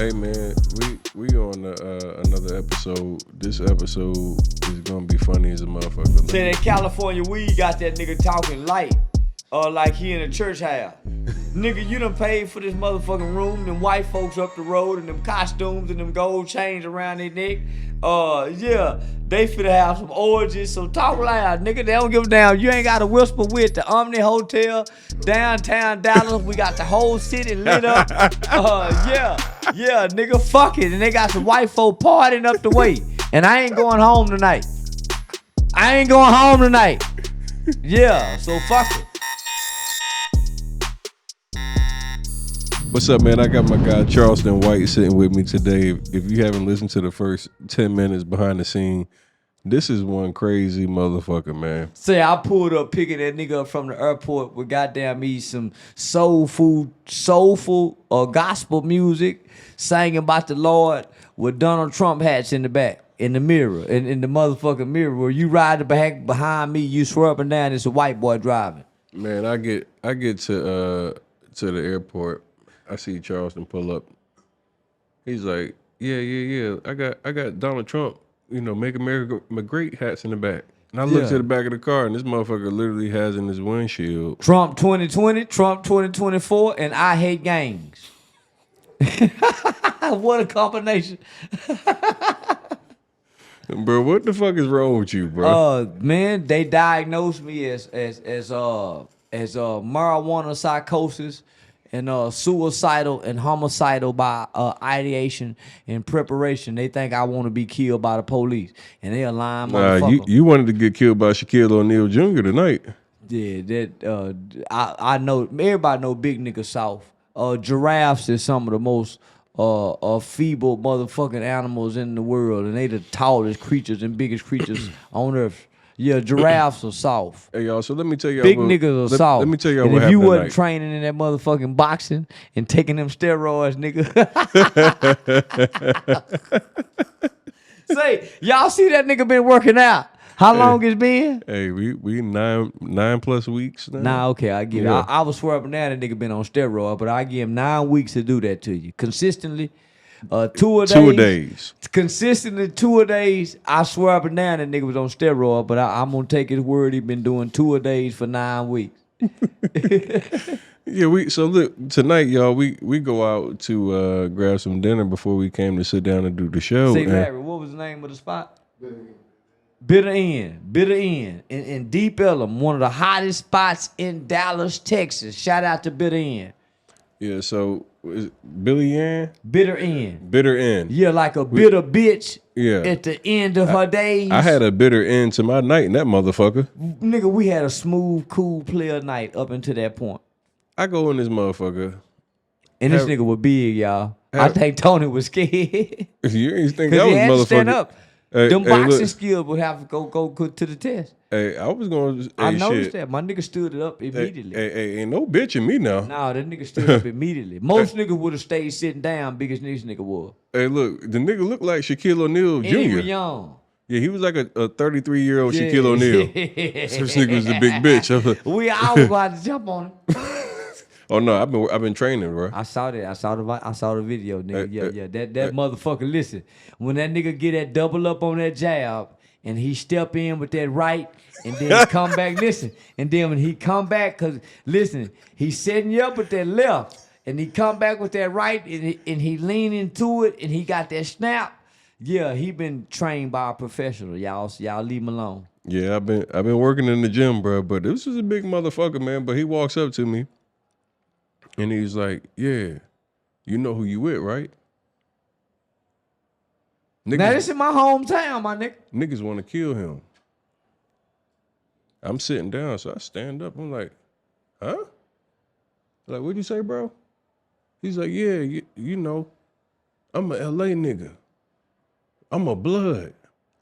Hey man, we on another episode. This episode is gonna be funny as a motherfucker. Say that California weed got that nigga talking light, like he in a church house. Nigga, you done paid for this motherfucking room, them white folks up the road and them costumes and them gold chains around their neck. Yeah, they finna have some orgies, so talk loud, nigga. They don't give a damn. You ain't gotta whisper with the Omni Hotel, downtown Dallas. We got the whole city lit up. Yeah, nigga, fuck it. And they got some white folk partying up the way. And I ain't going home tonight. Yeah, so fuck it. What's up, man? I got my guy Charleston White sitting with me today. If you haven't listened to the first 10 minutes behind the scene, this is one crazy motherfucker, man. Say I pulled up picking that nigga up from the airport with goddamn me some soulful gospel music, singing about the Lord with Donald Trump hats in the back, in the mirror, in the motherfucking mirror. Where you ride the back behind me, you swear up and down, it's a white boy driving. Man, I get to the airport. I see Charleston pull up. He's like, yeah. I got Donald Trump, Make America Great hats in the back. And I look to the back of the car, and this motherfucker literally has in his windshield Trump 2020, Trump 2024, and I hate gangs. What a combination. Bro, what the fuck is wrong with you, bro? Man, they diagnosed me as marijuana psychosis and suicidal and homicidal by ideation and preparation. They think I want to be killed by the police, and they a lying motherfucker. You wanted to get killed by Shaquille O'Neal Jr. tonight. Yeah, that I know. Everybody know big nigga South. Giraffes is some of the most feeble motherfucking animals in the world, and they the tallest creatures and biggest creatures on earth. Yeah, giraffes are soft. Hey y'all, so let me tell y'all. Big niggas are soft. Let me tell y'all and what if happened you wasn't tonight. training in that motherfucking boxing and taking them steroids, nigga. Say, y'all see that nigga been working out? How long it's been? Hey, we 9+ weeks now. Nah, okay, I give it. I was swear up and down that nigga been on steroid, but I give him 9 weeks to do that to you consistently. 2 a days. Consistently 2 a days. I swear up and down that nigga was on steroid, but I'm gonna take his word. He been doing 2 a days for 9 weeks. Yeah, so look, tonight, y'all, we go out to grab some dinner before we came to sit down and do the show. Say, Larry, what was the name of the spot? Bitter End in Deep Ellum, one of the hottest spots in Dallas, Texas. Shout out to Bitter End. Yeah, so is it Billy Ann? Bitter End. Bitter End. Yeah, like a bitter bitch. Yeah. At the end of her days. I had a bitter end to my night in that motherfucker. Nigga, we had a smooth, cool player night up until that point. I go in this motherfucker. And this nigga was big, y'all. I think Tony was scared. You ain't think Because that he was had to motherfucker. stand up. Hey, Them boxing look. skills would have to go to the test. Hey, I was going to I noticed that. My nigga stood it up immediately. Hey, ain't no bitch in me now. Nah, that nigga stood up immediately. Most niggas would have stayed sitting down, biggest this nigga was. Hey, look, the nigga looked like Shaquille O'Neal Jr. And he was young. Yeah, he was like a 33-year-old Shaquille O'Neal. This nigga was a big bitch. I was like, We always go out to jump on him. oh no, I've been training, bro. I saw that. I saw the video, nigga. Yeah. That motherfucker. Listen, when that nigga get that double up on that jab, and he step in with that right, and then come back. Listen, and then when he come back, cause listen, he setting you up with that left, and he come back with that right, and he lean into it, and he got that snap. Yeah, he been trained by a professional. Y'all leave him alone. Yeah, I've been working in the gym, bro. But this was a big motherfucker, man. But he walks up to me. And he's like, yeah, you know who you with, right? Niggas, Now, this is my hometown, my nigga. Niggas want to kill him. I'm sitting down, so I stand up. I'm like, huh? Like, what'd you say, bro? He's like, yeah, you know, I'm a LA nigga. I'm a blood.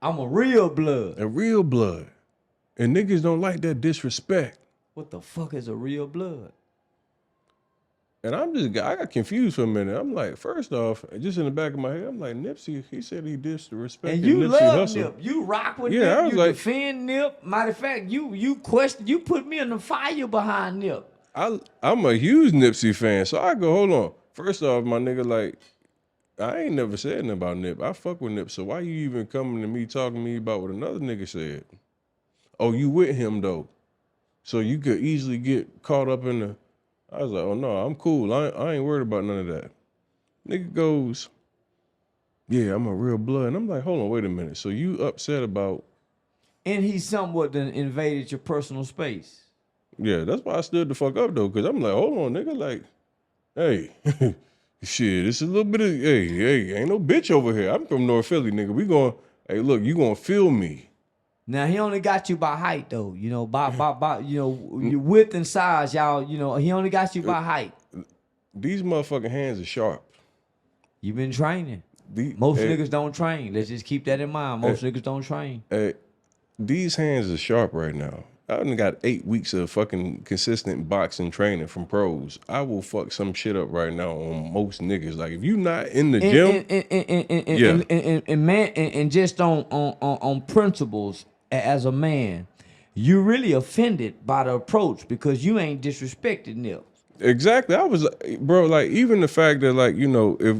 I'm a real blood. A real blood. And niggas don't like that disrespect. What the fuck is a real blood? And I got confused for a minute. I'm like, first off, just in the back of my head, I'm like, Nipsey, he said he disrespected And you Nipsey love Hussle. Nip. You rock with Yeah, I Nip. was You like- defend Nip. Matter of fact, you put me in the fire behind Nip. I'm a huge Nipsey fan, so I go, hold on. First off, my nigga, like, I ain't never said nothing about Nip. I fuck with Nip. So why you even coming to me talking to me about what another nigga said? Oh, you with him though. So you could easily get caught up in the. I was like, oh no, I'm cool. I ain't worried about none of that. Nigga goes, yeah, I'm a real blood. And I'm like, hold on, wait a minute. So you upset about. And he somewhat done invaded your personal space. Yeah, that's why I stood the fuck up though, because I'm like, hold on, nigga, like, hey, shit, it's a little bit of, hey, ain't no bitch over here. I'm from North Philly, nigga. We going, hey, look, you gonna feel me. Now he only got you by height though, you know, by you know, your width and size, y'all, you know, he only got you by height. These motherfucking hands are sharp. You been training. Most niggas don't train. Let's just keep that in mind. Most niggas don't train. These hands are sharp right now. I done got 8 weeks of fucking consistent boxing training from pros. I will fuck some shit up right now on most niggas. Like if you not in the gym, and just on principles as a man, you're really offended by the approach because you ain't disrespected Nip. Exactly. I was, bro, like even the fact that like, you know, if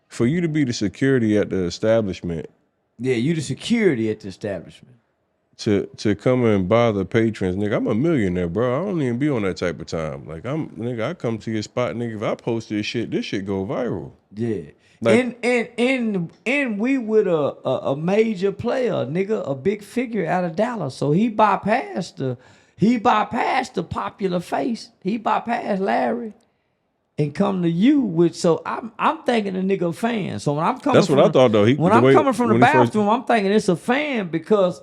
for you to be the security at the establishment. Yeah, you the security at the establishment. To come and bother patrons, nigga, I'm a millionaire, bro. I don't even be on that type of time. Like I come to your spot, nigga. If I post this shit go viral. Yeah. Like, and we with a major player, nigga, a big figure out of Dallas. So he bypassed the popular face. He bypassed Larry and come to you with. So I'm thinking a nigga fan. So when I'm coming, that's what I thought though. When I'm coming from the bathroom, I'm thinking it's a fan because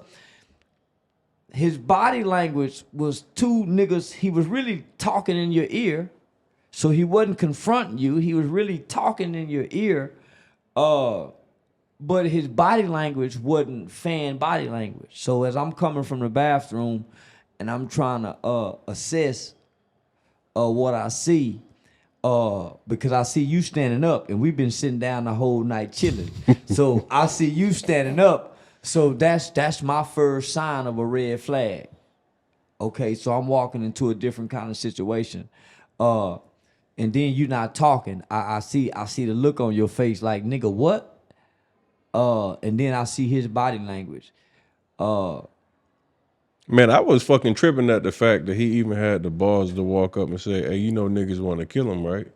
his body language was two niggas. He was really talking in your ear. So he wasn't confronting you. He was really talking in your ear. But his body language wasn't fan body language. So as I'm coming from the bathroom and I'm trying to assess what I see, because I see you standing up and we've been sitting down the whole night chilling. So I see you standing up. So that's my first sign of a red flag. Okay, so I'm walking into a different kind of situation. And then you're not talking. I see the look on your face like, nigga, what? And then I see his body language. Man, I was fucking tripping at the fact that he even had the balls to walk up and say, hey, you know niggas want to kill him, right?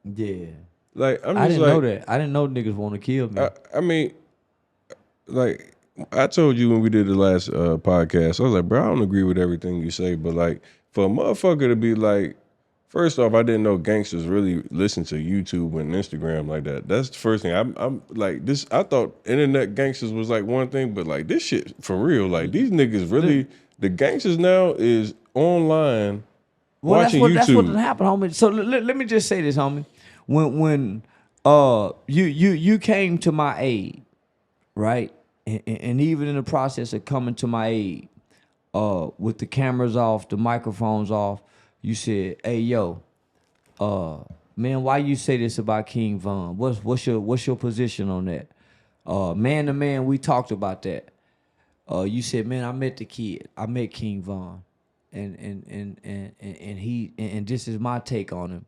Yeah. Like, I didn't know that. I didn't know niggas want to kill me. I mean, like, I told you when we did the last podcast, I was like, bro, I don't agree with everything you say, but like, for a motherfucker to be like, first off, I didn't know gangsters really listen to YouTube and Instagram like that. That's the first thing. I'm like this. I thought internet gangsters was like one thing, but like this shit for real. Like these niggas really, the gangsters now is online watching YouTube. That's what happened, homie. So let me just say this, homie. When you came to my aid, right? And even in the process of coming to my aid, with the cameras off, the microphones off, you said, "Hey, yo, man, why you say this about King Von? What's your position on that? Man to man, we talked about that. You said, man, I met the kid. I met King Von, and he and this is my take on him.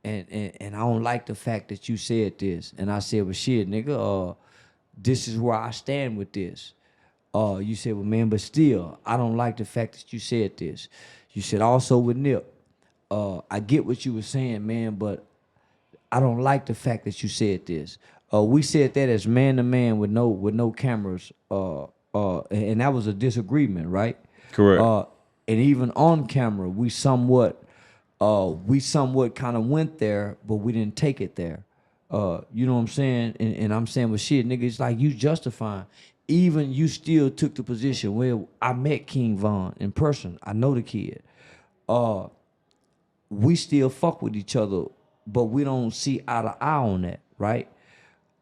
And I don't like the fact that you said this. And I said, well, shit, nigga, this is where I stand with this. You said, well, man, but still, I don't like the fact that you said this. You said also with Nip, I get what you were saying, man, but I don't like the fact that you said this. We said that as man to man with no cameras, and that was a disagreement, right? Correct. And even on camera, we somewhat kind of went there, but we didn't take it there. You know what I'm saying? And I'm saying, well, shit, nigga, it's like you justifying. Even you still took the position where I met King Von in person. I know the kid. We still fuck with each other, but we don't see eye to eye on that, right?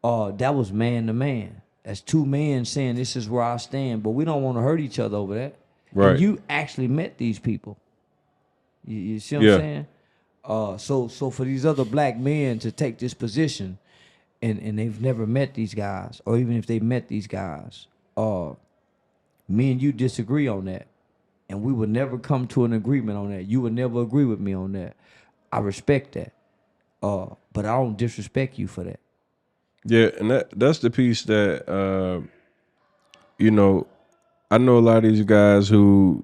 That was man to man. That's two men saying this is where I stand, but we don't want to hurt each other over that. Right. And you actually met these people. You see what I'm saying? So for these other black men to take this position, and they've never met these guys, or even if they met these guys, me and you disagree on that, and we would never come to an agreement on that. You would never agree with me on that. I respect that. but I don't disrespect you for that. Yeah, and that's the piece that you know, I know a lot of these guys who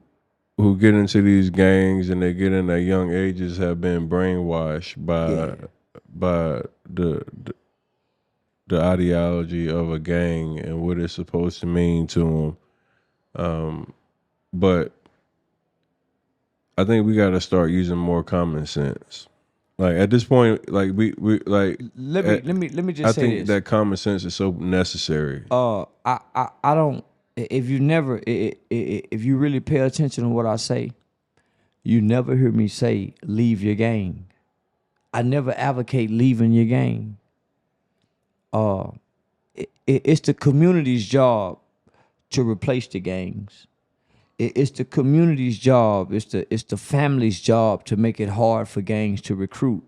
get into these gangs and they get in their young ages have been brainwashed by the ideology of a gang and what it's supposed to mean to them. But I think we got to start using more common sense. Like at this point, like we like. Let me just I say think this. that common sense is so necessary. I don't. If you really pay attention to what I say, you never hear me say leave your gang. I never advocate leaving your gang. It's the community's job to replace the gangs. It's the community's job. It's the family's job to make it hard for gangs to recruit.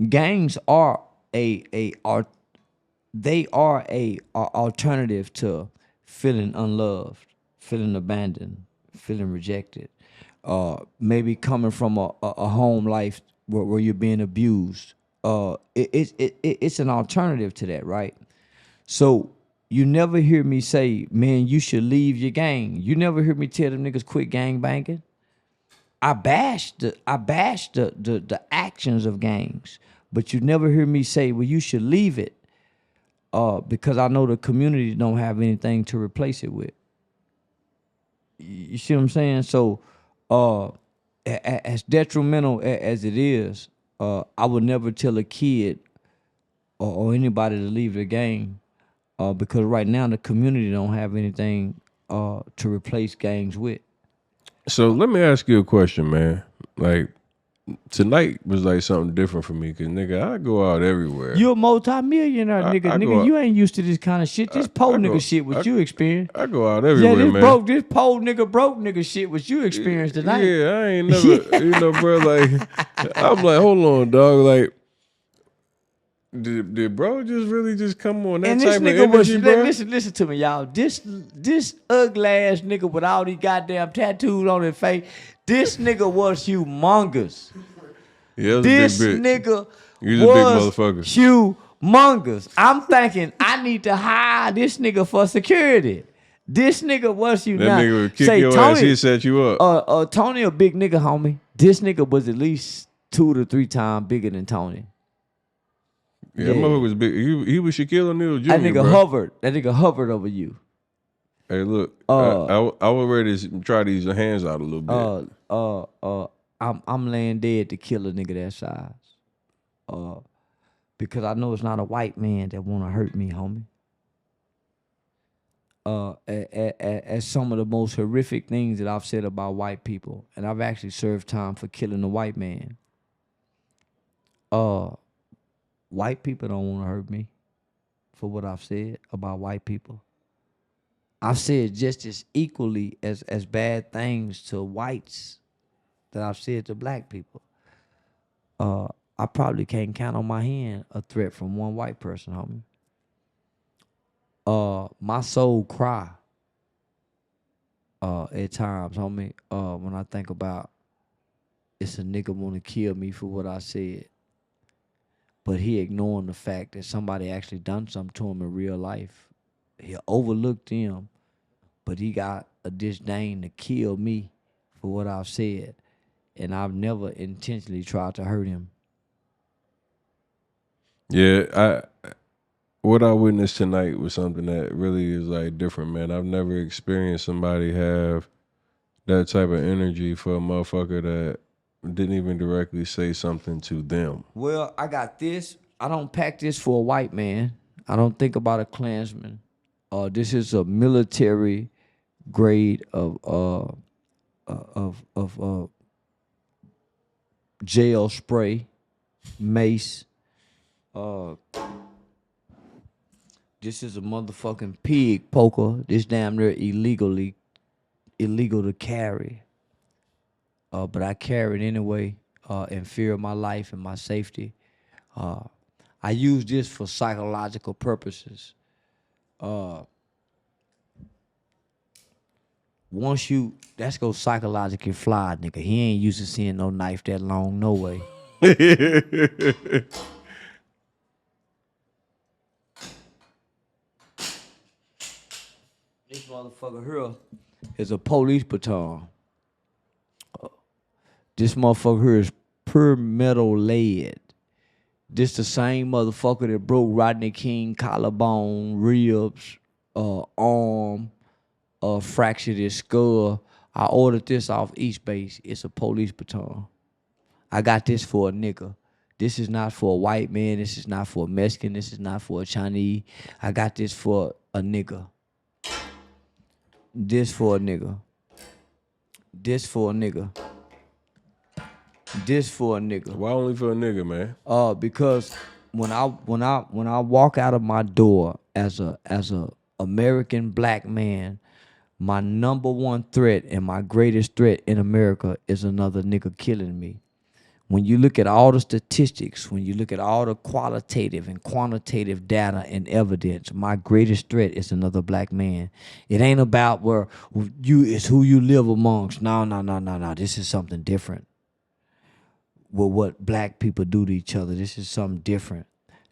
Gangs are a alternative to feeling unloved, feeling abandoned, feeling rejected. Maybe coming from a home life where you're being abused. It's an alternative to that, right? So you never hear me say, man, you should leave your gang. You never hear me tell them niggas quit gang banging. I bash the actions of gangs, but you never hear me say, well, you should leave it, because I know the community don't have anything to replace it with. You see what I'm saying? So, as detrimental as it is, I would never tell a kid or anybody to leave the gang, because right now the community don't have anything to replace gangs with. So let me ask you a question, man. Like tonight was like something different for me because nigga, I go out everywhere. You a multi-millionaire, nigga. You ain't used to this kind of shit. This poor nigga shit what you experience. I go out everywhere, this man. This poor nigga broke nigga shit what you experienced tonight. Yeah, I ain't never, you know, bro. Like I'm like, hold on, dog. Like, did bro just really just come on that and type this nigga of energy, bro? Listen to me, y'all. This ugly ass nigga with all these goddamn tattoos on his face. This nigga was humongous. Yeah, This a big bitch. nigga He's a big motherfucker. Humongous. I'm thinking I need to hire this nigga for security. This nigga was you that not. nigga would kick Say, your Tony, ass. He'd set you up. Tony a big nigga, homie. This nigga was at least 2 to 3 times bigger than Tony. Yeah, that motherfucker was big. He was Shaquille O'Neal Jr., That nigga bro. hovered. That nigga hovered over you. Hey, look, I was ready to try these hands out a little bit. I'm laying dead to kill a nigga that size. Because I know it's not a white man that wanna hurt me, homie. As some of the most horrific things that I've said about white people, and I've actually served time for killing a white man. White people don't want to hurt me for what I've said about white people. I've said just as equally as bad things to whites that I've said to black people. I probably can't count on my hand a threat from one white person, homie. My soul cry at times, homie, when I think about it's a nigga want to kill me for what I said. But he ignoring the fact that somebody actually done something to him in real life. He overlooked them, but he got a disdain to kill me for what I've said. And I've never intentionally tried to hurt him. Yeah, what I witnessed tonight was something that really is like different, man. I've never experienced somebody have that type of energy for a motherfucker that didn't even directly say something to them. Well, I got this. I don't pack this for a white man. I don't think about a Klansman. This is a military grade of jail spray, mace. This is a motherfucking pig poker. This damn near illegal to carry. But I carry it anyway, in fear of my life and my safety. I use this for psychological purposes. That's go psychologically fly, nigga. He ain't used to seeing no knife that long, no way. This motherfucker here is a police baton. This motherfucker here is pure metal lead. This the same motherfucker that broke Rodney King collarbone, ribs, arm, fractured his skull. I ordered this off East Base. It's a police baton. I got this for a nigga. This is not for a white man. This is not for a Mexican. This is not for a Chinese. I got this for a nigga. This for a nigga. This for a nigga. This for a nigga. Why only for a nigga, man? Because when I walk out of my door as a American black man, my number one threat and my greatest threat in America is another nigga killing me. When you look at all the statistics, when you look at all the qualitative and quantitative data and evidence, my greatest threat is another black man. It ain't about where it's who you live amongst. No. This is something different. With what black people do to each other, this is something different.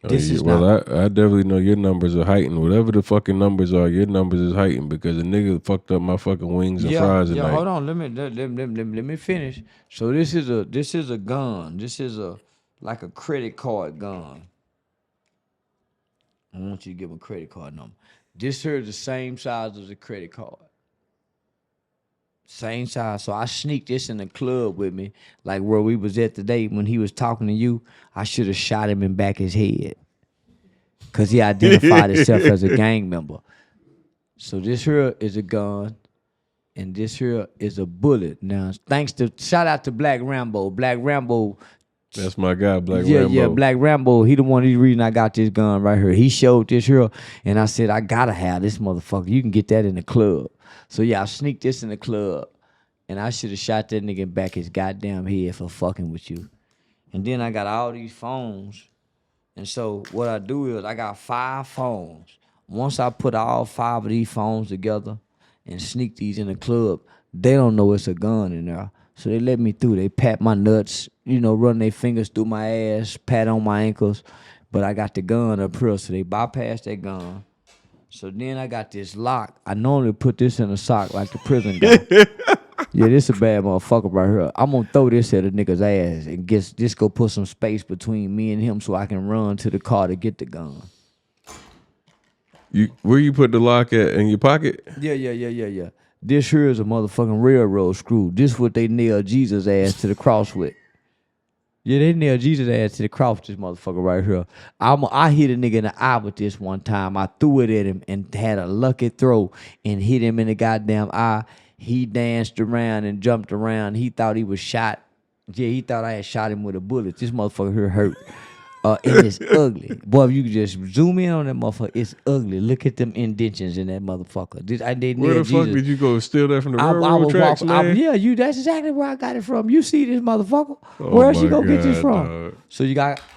This is well, not. I definitely know your numbers are heightened. Whatever the fucking numbers are, your numbers is heightened because a nigga fucked up my fucking wings and fries tonight. Hold on, let me finish. So this is a gun. This is like a credit card gun. I want you to give him a credit card number. This here is the same size as a credit card. Same size. So I sneaked this in the club with me, like where we was at today when he was talking to you. I should have shot him in back his head because he identified himself as a gang member. So this here is a gun, and this here is a bullet. Now, shout out to Black Rambo. Black Rambo. That's my guy, Black Rambo. Yeah, Black Rambo. He the one. He's the reason I got this gun right here. He showed this here, and I said, I gotta have this motherfucker. You can get that in the club. So yeah, I sneaked this in the club, and I should have shot that nigga back his goddamn head for fucking with you. And then I got all these phones, and so what I do is I got 5 phones. Once I put all 5 of these phones together and sneak these in the club, they don't know it's a gun in there. So they let me through. They pat my nuts, run their fingers through my ass, pat on my ankles, but I got the gun up here, so they bypass that gun. So then I got this lock. I normally put this in a sock like the prison guy. Yeah, this a bad motherfucker right here. I'm gonna throw this at a nigga's ass and just go put some space between me and him so I can run to the car to get the gun. Where you put the lock at? In your pocket? Yeah. This here is a motherfucking railroad screw. This what they nailed Jesus' ass to the cross with. Yeah, they nailed Jesus' ass to the cross, this motherfucker right here. I hit a nigga in the eye with this one time. I threw it at him and had a lucky throw and hit him in the goddamn eye. He danced around and jumped around. He thought he was shot. Yeah, he thought I had shot him with a bullet. This motherfucker here hurt. And it's ugly. Boy, if you could just zoom in on that motherfucker, it's ugly. Look at them indentions in that motherfucker. Where the fuck did you go steal that from the railroad tracks, man? That's exactly where I got it from. You see this motherfucker? Where else you gonna get this from? Dog. So I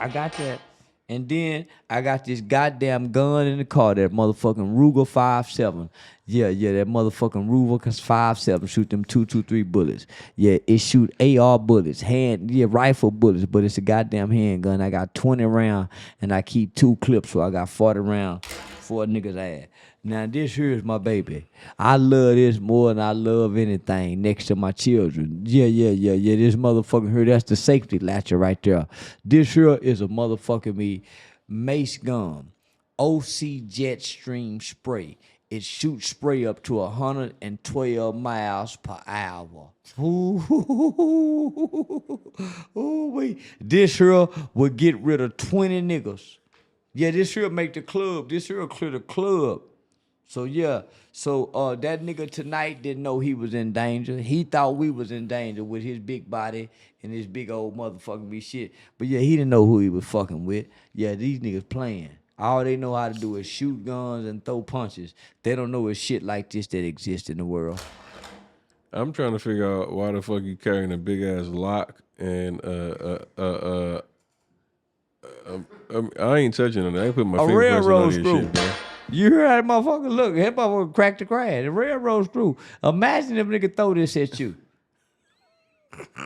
got that. And then I got this goddamn gun in the car, that motherfucking Ruger 5.7. Yeah, that motherfucking Ruger 5.7 shoot them 223 bullets. Yeah, it shoot AR bullets, rifle bullets, but it's a goddamn handgun. I got 20 rounds and I keep 2 clips, so I got 40 rounds for a nigga's ass. Now this here is my baby. I love this more than I love anything next to my children. Yeah. This motherfucker here, that's the safety latcher right there. This here is a motherfucking mace gun. OC Jetstream spray. It shoots spray up to 112 miles per hour. Ooh, this here will get rid of 20 niggas. Yeah, this here make the club. This here will clear the club. So that nigga tonight didn't know he was in danger. He thought we was in danger with his big body and his big old motherfucking shit. But yeah, he didn't know who he was fucking with. Yeah, these niggas playing. All they know how to do is shoot guns and throw punches. They don't know it's shit like this that exists in the world. I'm trying to figure out why the fuck you carrying a big ass lock and I ain't touching it. I ain't putting my fingerprints on your shit, bro. You heard that motherfucker? Look, that motherfucker cracked the crash. The railroad screw. Imagine if a nigga throw this at you.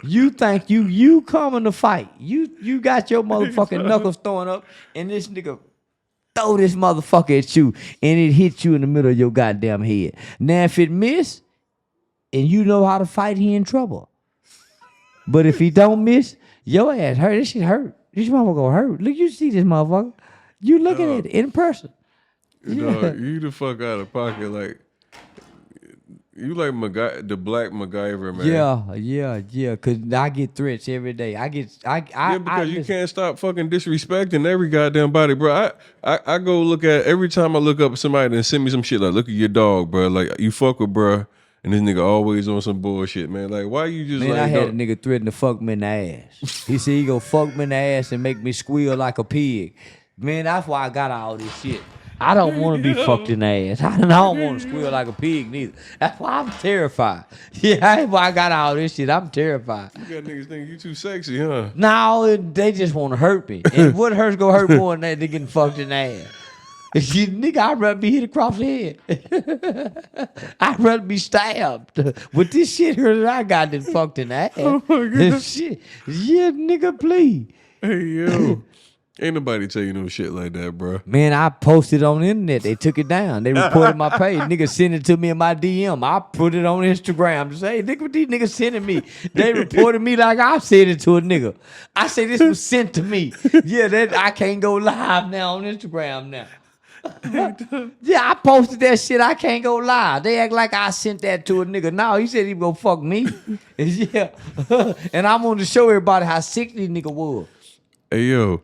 You think you coming to fight. You got your motherfucking knuckles throwing up, and this nigga throw this motherfucker at you, and it hit you in the middle of your goddamn head. Now, if it miss, and you know how to fight, he in trouble. But if he don't miss, your ass hurt. This shit hurt. This motherfucker gonna hurt. Look, you see this motherfucker. You looking at it in person. No, you the fuck out of pocket. Like, you like the black MacGyver, man. Yeah. Cause I get threats every day. Because you can't stop fucking disrespecting every goddamn body, bro. I go look at every time I look up somebody and send me some shit like, look at your dog, bro. Like, you fuck with bro, and this nigga always on some bullshit, man. Like, why you just I had a nigga threaten to fuck me in the ass. He said he gonna fuck me in the ass and make me squeal like a pig. Man, that's why I got all this shit. I don't want to be fucked in the ass. I don't want to squeal like a pig neither. That's why I'm terrified. Yeah, that's why I got all this shit. I'm terrified. You got niggas think you too sexy, huh? No, they just want to hurt me. And what hurts gonna hurt more than that? They getting fucked in the ass. Nigga, I'd rather be hit across the head. I'd rather be stabbed. With this shit here that I got than fucked in the ass. Oh my God. Shit. Yeah, nigga, please. Hey, yo. Ain't nobody tell you no shit like that, bro. Man, I posted on the internet. They took it down. They reported my page. Niggas sent it to me in my DM. I put it on Instagram to say, nigga, what these niggas sending me? They reported me like I said it to a nigga. I say this was sent to me. Yeah, that I can't go live now on Instagram now. Yeah, I posted that shit. I can't go live. They act like I sent that to a nigga. No, he said he was gonna fuck me. Yeah. And I wanted to show everybody how sick these nigga was. Hey, yo.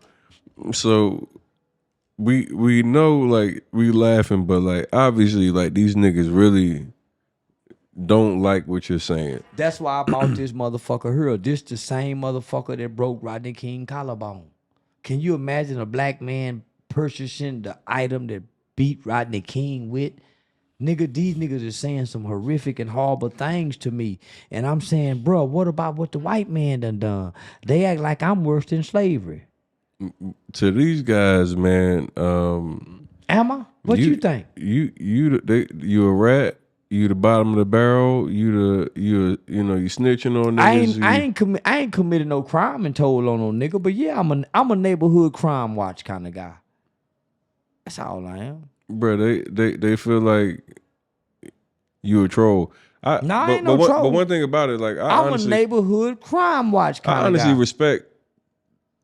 So we know, like, we laughing, but like obviously like these niggas really don't like what you're saying. That's why I bought this motherfucker here. This the same motherfucker that broke Rodney King collarbone. Can you imagine a black man purchasing the item that beat Rodney King with? Nigga, these niggas are saying some horrific and horrible things to me. And I'm saying, bro, what about what the white man done? They act like I'm worse than slavery. To these guys, man, am I? What you think? You a rat? You the bottom of the barrel? You snitching on niggas? I ain't committed no crime and told on no nigga, but yeah, I'm a neighborhood crime watch kind of guy. That's all I am. Bro, they feel like you a troll. I ain't no troll. But one thing about it, like I'm a neighborhood crime watch kind of guy. I honestly respect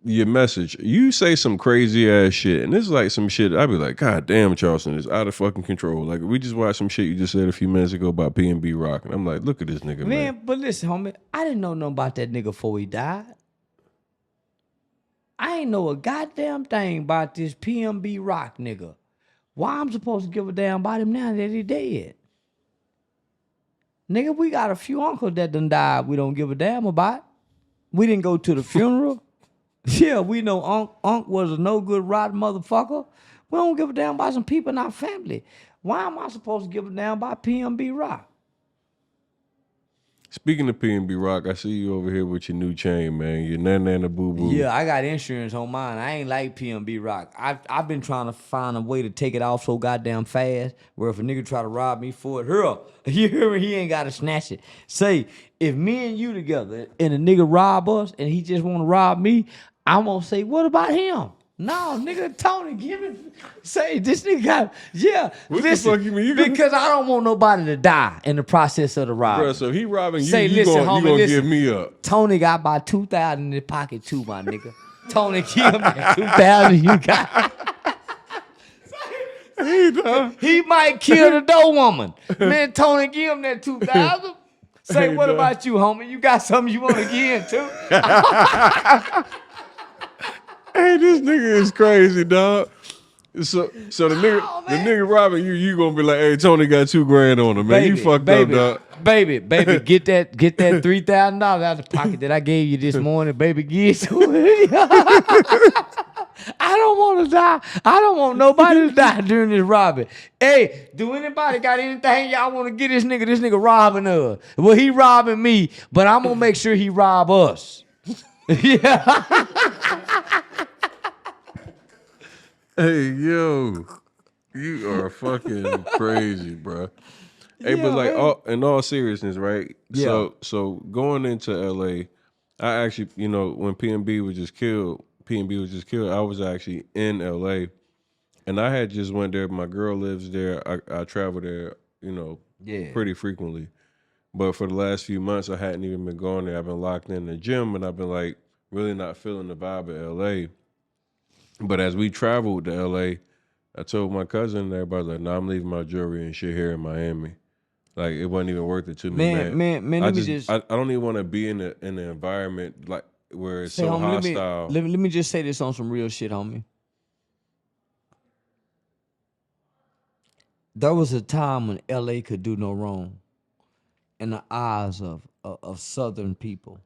your message. You say some crazy ass shit, and this is like some shit I'd be like, God damn, Charleston is out of fucking control. Like, we just watched some shit you just said a few minutes ago about PNB Rock, and I'm like, look at this nigga, man. But listen, homie, I didn't know nothing about that nigga before he died. I ain't know a goddamn thing about this PNB Rock nigga. Why I'm supposed to give a damn about him now that he dead? Nigga, we got a few uncles that done died we don't give a damn about. We didn't go to the funeral. Yeah, we know Unc was a no good rotten motherfucker. We don't give a damn about some people in our family. Why am I supposed to give a damn about PNB Rock? Speaking of PNB Rock, I see you over here with your new chain, man. Your nana boo boo. Yeah, I got insurance on mine. I ain't like PNB Rock. I've been trying to find a way to take it off so goddamn fast, where if a nigga try to rob me for it, you hear me? He ain't got to snatch it. Say, if me and you together and a nigga rob us and he just want to rob me, I'm going to say, what about him? No, nigga, Tony, give me. Say, this nigga got, yeah. What the fuck you mean? Because I don't want nobody to die in the process of the robbery. Bro, so he robbing you, say, you gonna give me up. Tony got about 2,000 in his pocket too, my nigga. Tony, give him that 2,000 you got. He might kill the dough woman. Man, Tony, give him that 2,000. Say, what about you, homie? You got something you want to give too? Hey, this nigga is crazy, dog. So the nigga robbing you gonna be like, hey, Tony got $2,000 on him, man. You fucked up, dog. Baby, get that $3,000 out of the pocket that I gave you this morning, baby. Get it to me. I don't want to die. I don't want nobody to die during this robbing. Hey, do anybody got anything y'all want to get this nigga? This nigga robbing us. Well, he robbing me, but I'm gonna make sure he rob us. Yeah. Hey, yo, you are fucking crazy, bro. Hey, but like, in all seriousness, right? Yeah. So going into LA, I actually, when PNB was just killed, I was actually in LA, And I had just went there. My girl lives there. I travel there, Yeah. pretty frequently. But for the last few months, I hadn't even been going there. I've been locked in the gym, and I've been like really not feeling the vibe of LA. But as we traveled to LA, I told my cousin and everybody like, "Nah, I'm leaving my jewelry and shit here in Miami." Like it wasn't even worth it to me, man. Man, let me just I don't even want to be in the environment like where it's say, so homie, hostile. let me just say this on some real shit, homie. There was a time when LA could do no wrong in the eyes of Southern people.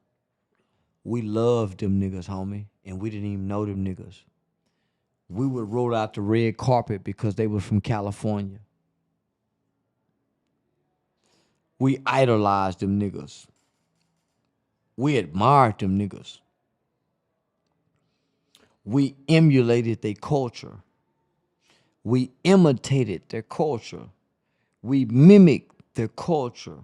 We loved them niggas, homie, and we didn't even know them niggas. We would roll out the red carpet because they were from California. We idolized them niggas. We admired them niggas. We emulated their culture. We imitated their culture. We mimicked their culture.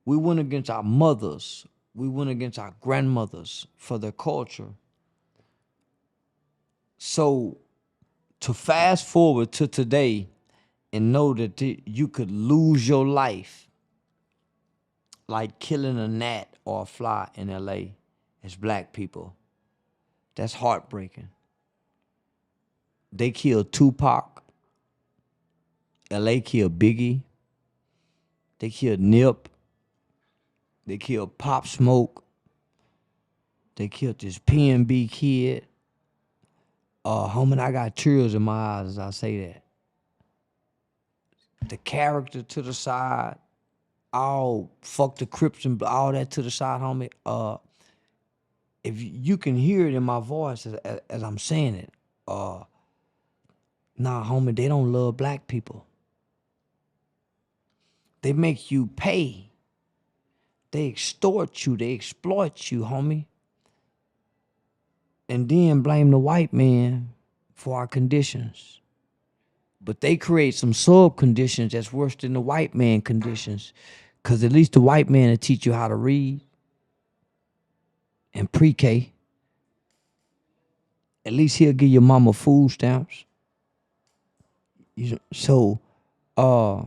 We went against our mothers. We went against our grandmothers for their culture. So to fast forward to today and know that you could lose your life like killing a gnat or a fly in LA as black people, that's heartbreaking. They killed Tupac. LA killed Biggie. They killed Nip. They killed Pop Smoke. They killed this PNB kid. Homie, I got tears in my eyes as I say that. The character to the side, all fuck the Crips and all that to the side, homie. If you can hear it in my voice as I'm saying it, nah, homie, they don't love black people. They make you pay. They extort you. They exploit you, homie. And then blame the white man for our conditions. But they create some sub conditions that's worse than the white man conditions. Because at least the white man will teach you how to read and pre-K. At least he'll give your mama food stamps. So, nah,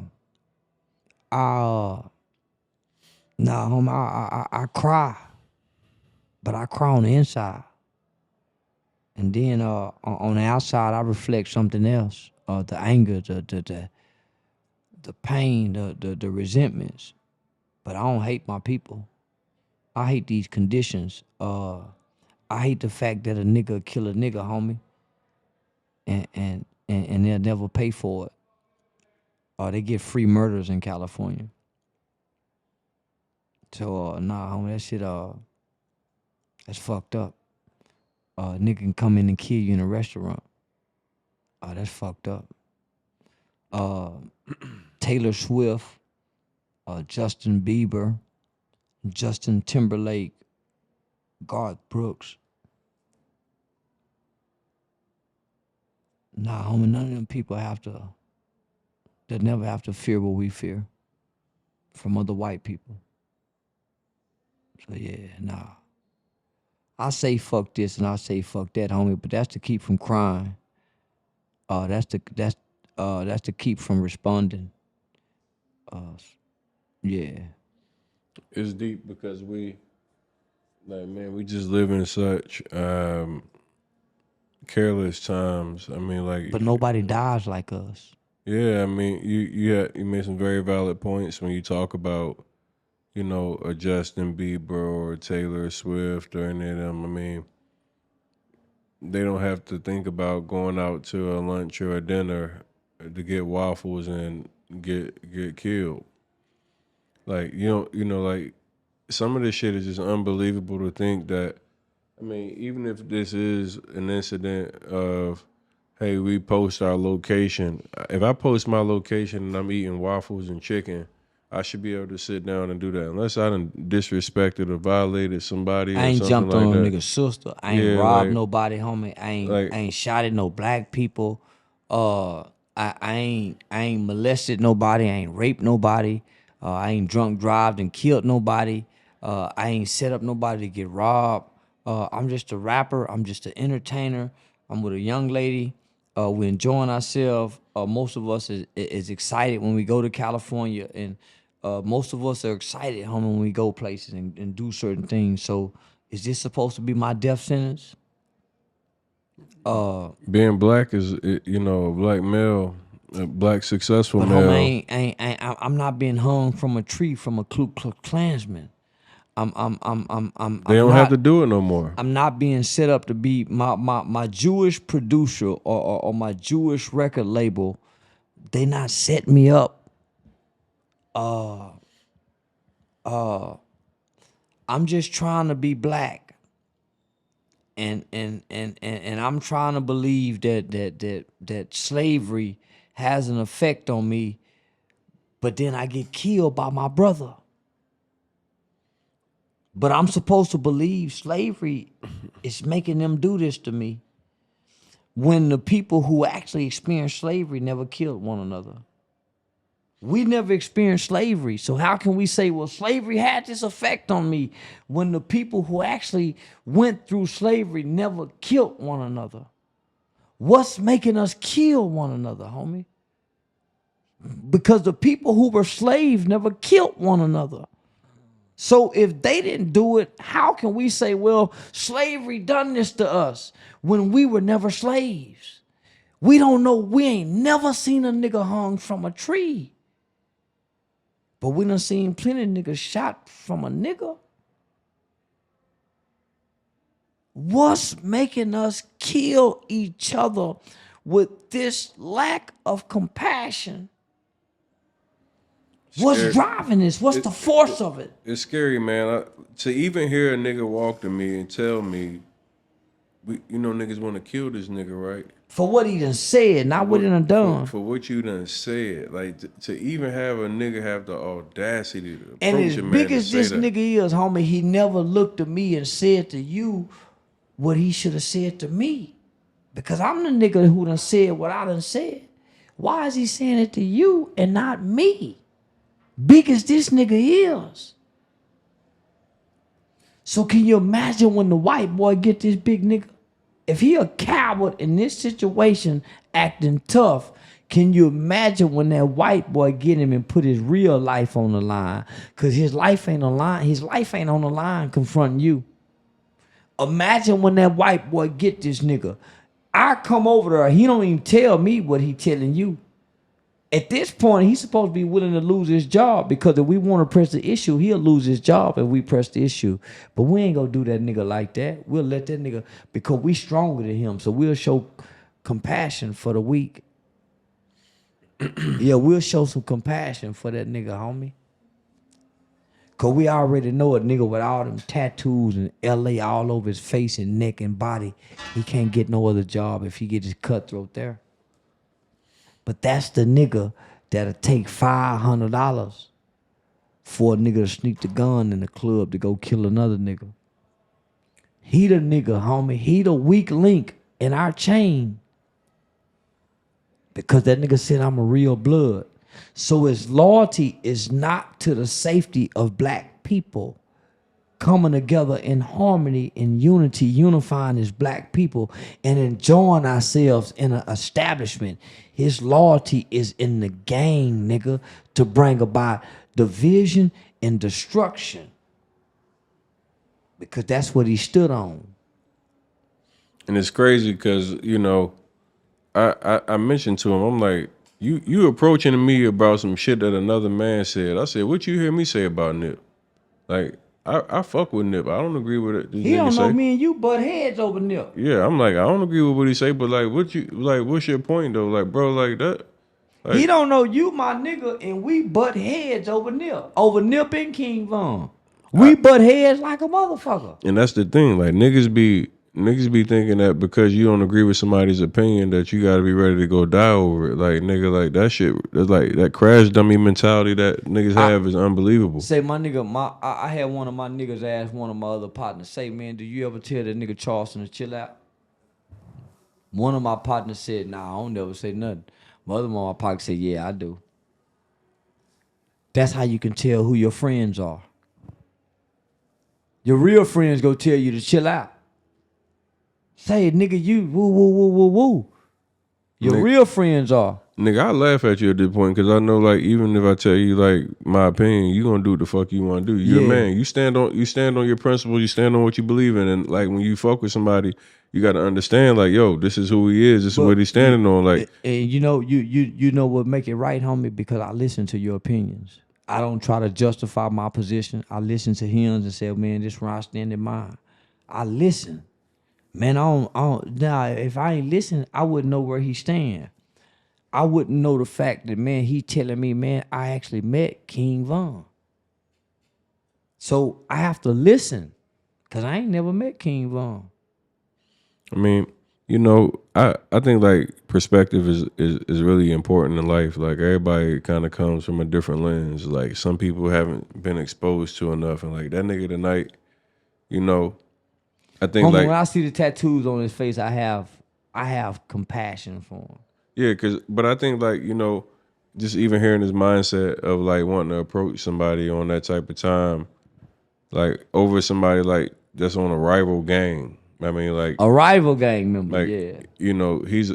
homie, I cry. But I cry on the inside. And then on the outside, I reflect something else. The anger, the pain, the resentments. But I don't hate my people. I hate these conditions. I hate the fact that a nigga kill a nigga, homie. And they'll never pay for it. They get free murders in California. So, nah, homie, that shit, that's fucked up. Nigga can come in and kill you in a restaurant. That's fucked up. Taylor Swift, Justin Bieber, Justin Timberlake, Garth Brooks. Nah, homie, none of them people they never have to fear what we fear from other white people. So yeah, nah. I say fuck this and I say fuck that, homie, but that's to keep from crying. That's to keep from responding. Yeah. It's deep because we just live in such careless times. I mean, like, But nobody dies like us. yeah. I mean, you made some very valid points when you talk about, a Justin Bieber or Taylor Swift or any of them. I mean, they don't have to think about going out to a lunch or a dinner to get waffles and get killed. Like, like some of this shit is just unbelievable to think that. I mean, even if this is an incident of, hey, we post our location. If I post my location and I'm eating waffles and chicken, I should be able to sit down and do that. Unless I done disrespected or violated somebody I or ain't something jumped like on a that. nigga's sister. I ain't Yeah, robbed like- nobody, homie. I ain't shot at no black people. I ain't molested nobody. I ain't raped nobody. I ain't drunk drived and killed nobody. I ain't set up nobody to get robbed. I'm just a rapper. I'm just an entertainer. I'm with a young lady. We're enjoying ourselves. Most of us is excited when we go to California, and most of us are excited, homie, when we go places and do certain things. So, is this supposed to be my death sentence? Being black is, you know, a black male, a black successful But male. homie, I'm not being hung from a tree from a Ku Klux Klansman. They don't have to do it no more. I'm not being set up to be my Jewish producer or my Jewish record label. They not set me up. I'm just trying to be black, and I'm trying to believe that slavery has an effect on me, but then I get killed by my brother. But I'm supposed to believe slavery is making them do this to me when the people who actually experienced slavery never killed one another. We never experienced slavery. So how can we say, well, slavery had this effect on me when the people who actually went through slavery never killed one another? What's making us kill one another, homie? Because the people who were slaves never killed one another. So if they didn't do it, how can we say, well, slavery done this to us when we were never slaves? We don't know. We ain't never seen a nigga hung from a tree. But we done seen plenty of niggas shot from a nigga. What's making us kill each other with this lack of compassion? What's driving this? What's the force of it? It's scary, man. To even hear a nigga walk to me and tell me, you know, niggas want to kill this nigga, right? For what he done said, not what he done done. For what you done said. Like, to even have a nigga have the audacity to approach and as a man big as this that. nigga is, homie, he never looked at me and said to you what he should have said to me. Because I'm the nigga who done said what I done said. Why is he saying it to you and not me? Big as this nigga is. So can you imagine when the white boy get this big nigga? If he a coward in this situation acting tough, can you imagine when that white boy get him and put his real life on the line? Because his life ain't on the line. His life ain't on the line confronting you. Imagine when that white boy get this nigga. I come over there, he don't even tell me what he telling you. At this point, he's supposed to be willing to lose his job, because if we want to press the issue, he'll lose his job if we press the issue. But we ain't gonna do that nigga like that. We'll let that nigga, because we stronger than him, so we'll show compassion for the weak. Yeah, we'll show some compassion for that nigga, homie. Cause we already know a nigga with all them tattoos and LA all over his face and neck and body, he can't get no other job if he get his cutthroat there. But that's the nigga that'll take $500 for a nigga to sneak the gun in the club to go kill another nigga. He the nigga, homie. He the weak link in our chain. Because that nigga said I'm a real blood. So his loyalty is not to the safety of black people coming together in harmony, in unity, unifying as black people and enjoying ourselves in an establishment. His loyalty is in the gang, nigga, to bring about division and destruction. Because that's what he stood on. And it's crazy because, you know, I mentioned to him, I'm like, you approaching me about some shit that another man said. I said, what you hear me say about Nip? Like, I fuck with Nip. I don't agree with it. He don't know me and you butt heads over Nip. Yeah, I'm like, I don't agree with what he say, but like, what's your point though? Like, bro, like that. Like, he don't know you, my nigga, and we butt heads over Nip. Over Nip and King Von. We butt heads like a motherfucker. And that's the thing. Like, niggas be thinking that because you don't agree with somebody's opinion that you gotta be ready to go die over it. Like, nigga, like that shit, that's like that crash dummy mentality that niggas have is unbelievable. Say, my nigga, I had one of my niggas ask one of my other partners, say, man, do you ever tell that nigga Charleston to chill out? One of my partners said, nah, I don't never say nothing. My other one of my partners said, yeah, I do. That's how you can tell who your friends are. Your real friends go tell you to chill out. Say, nigga, you woo, woo, woo, woo, woo. Your Nigga, real friends are. nigga, I laugh at you at this point because I know, like, even if I tell you, like, my opinion, you gonna do what the fuck you want to do. You're a man. You stand on your principles. You stand on what you believe in, and like when you fuck with somebody, you got to understand, like, yo, this is who he is. This is what he's standing on. Like, and you know what make it right, homie, because I listen to your opinions. I don't try to justify my position. I listen to hymns and say, man, this where I stand in mine. I listen. Man, I don't now if I ain't listen, I wouldn't know where he stand. I wouldn't know the fact that, man, he telling me, man, I actually met King Von. So I have to listen, because I ain't never met King Von. I mean, you know, I think like perspective is really important in life. Like everybody kind of comes from a different lens. Like some people haven't been exposed to enough, and like that nigga tonight, you know, I think Homie, like when I see the tattoos on his face, I have compassion for him. yeah, but I think like, you know, just even hearing his mindset of like wanting to approach somebody on that type of time, like over somebody like that's on a rival gang. I mean, like a rival gang member, like, yeah. you know, he's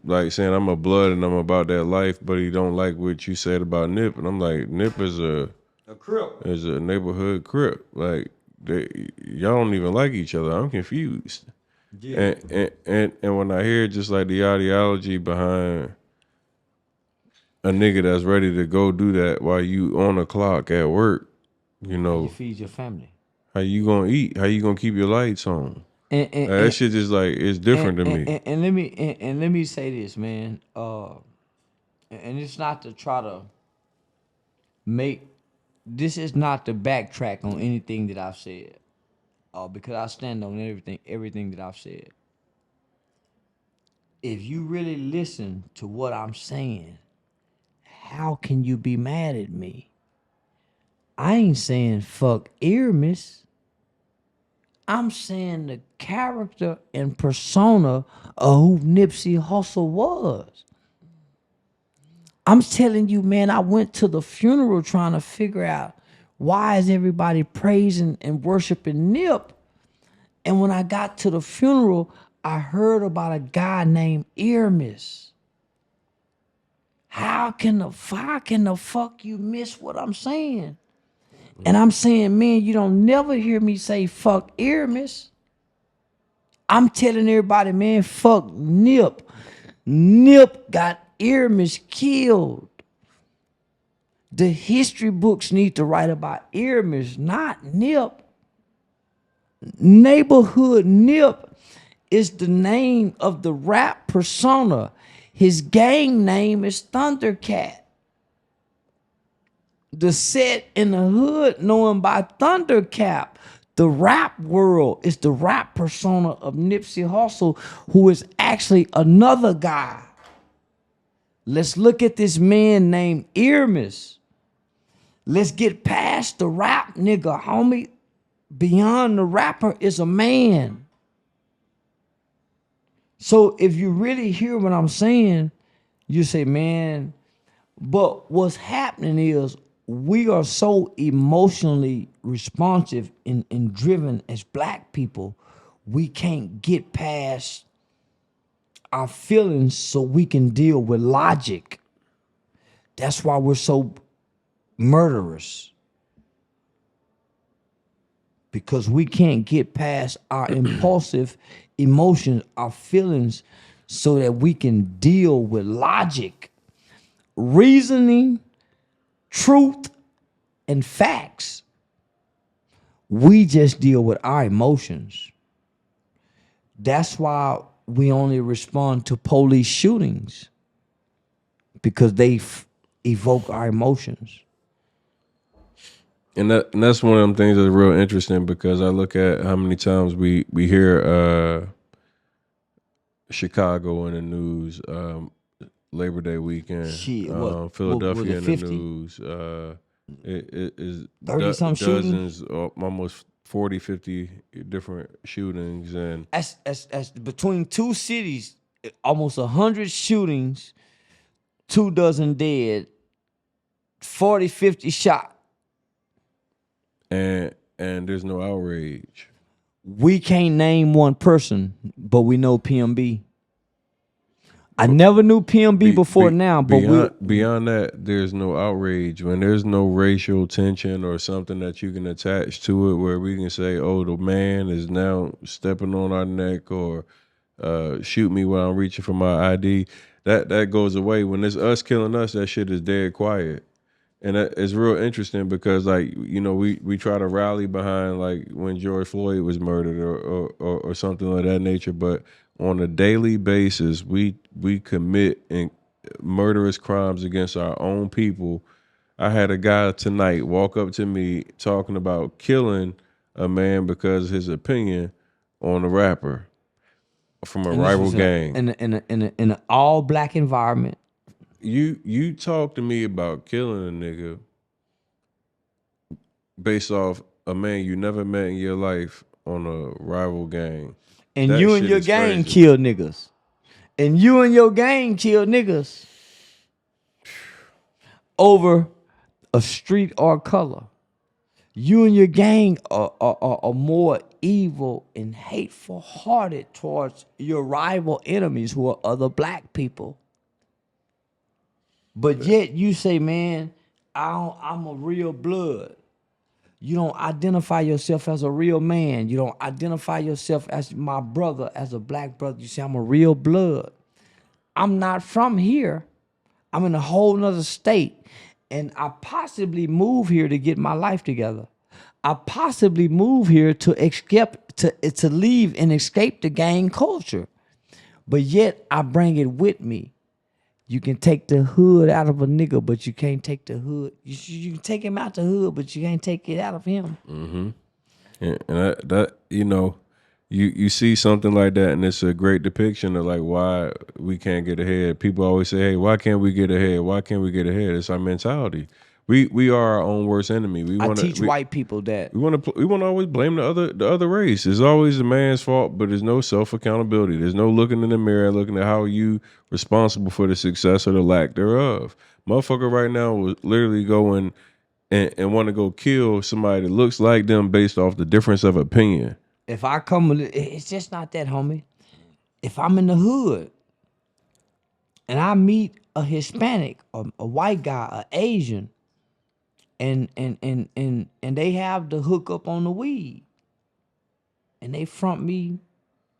like saying I'm a blood and I'm about that life, but he don't like what you said about Nip, and I'm like, Nip is a Crip. is a neighborhood crip. Like y'all don't even like each other. I'm confused. Yeah. And when I hear just like the ideology behind a nigga that's ready to go do that while you on the clock at work, you know, You feed your family. how you gonna eat? How you gonna keep your lights on? And That shit just like it's different to me. And let me say this, man. And it's not to try to make. This is not to backtrack on anything that I've said, because I stand on everything that I've said. If you really listen to what I'm saying, how can you be mad at me? I ain't saying fuck Earmus. I'm saying the character and persona of who Nipsey Hussle was. I'm telling you, man, I went to the funeral trying to figure out why is everybody praising and worshiping Nip. And when I got to the funeral, I heard about a guy named Earmus. How can the fuck you miss what I'm saying? And I'm saying, man, you don't never hear me say fuck Earmus. I'm telling everybody, man, fuck Nip. Nip got Earmus killed. The history books need to write about Earmus, not Nip. Neighborhood Nip is the name of the rap persona. His gang name is Thundercat. The set in the hood known by Thundercat. The rap world is the rap persona of Nipsey Hussle, who is actually another guy. Let's look at this man named Earmus. Let's get past the rap nigga, homie. Beyond the rapper is a man. So if you really hear what I'm saying, you say, man, but what's happening is we are so emotionally responsive and driven as black people, we can't get past our feelings so we can deal with logic. That's why we're so murderous. Because we can't get past our impulsive emotions, our feelings, so that we can deal with logic, reasoning, truth, and facts. We just deal with our emotions. That's why we only respond to police shootings, because they evoke our emotions. And that's one of them things that's real interesting, because I look at how many times we hear Chicago in the news, Labor Day weekend, Philadelphia in the news. It is 30-some dozens, almost 40, 50 different shootings. And as between two cities, almost 100 shootings, 24 dead, 40, 50 shot. And there's no outrage. We can't name one person, but we know PNB. I never knew PNB before now, but beyond that, there's no outrage. When there's no racial tension or something that you can attach to it, where we can say, "Oh, the man is now stepping on our neck," or "Shoot me while I'm reaching for my ID." That goes away. When it's us killing us, that shit is dead quiet. And it's real interesting because, like, you know, we try to rally behind, like, when George Floyd was murdered or something of that nature. But on a daily basis, we commit murderous crimes against our own people. I had a guy tonight walk up to me talking about killing a man because of his opinion on a rapper from a rival gang. In an all black environment. You talk to me about killing a nigga based off a man you never met in your life on a rival gang. And you and your gang kill niggas. And you and your gang kill niggas over a street or color. You and your gang are more evil and hateful hearted towards your rival enemies who are other black people. But yet you say, man, I'm a real blood. You don't identify yourself as a real man. You don't identify yourself as my brother, as a black brother. You say, I'm a real blood. I'm not from here. I'm in a whole nother state. And I possibly move here to get my life together. I possibly move here to leave and escape the gang culture. But yet I bring it with me. You can take the hood out of a nigga, but you can't take the hood. You can take him out the hood, but you can't take it out of him. Mm-hmm. And that you know, you see something like that, and it's a great depiction of, like, why we can't get ahead. People always say, "Hey, why can't we get ahead? Why can't we get ahead?" It's our mentality. We are our own worst enemy. I teach white people that. We want to always blame the other race. It's always the man's fault, but there's no self accountability. There's no looking in the mirror, looking at how you responsible for the success or the lack thereof. Motherfucker right now was literally going and want to go kill somebody that looks like them based off the difference of opinion. If I come, it's just not that, homie. If I'm in the hood and I meet a Hispanic, a white guy, an Asian, and they have the hookup on the weed, and they front me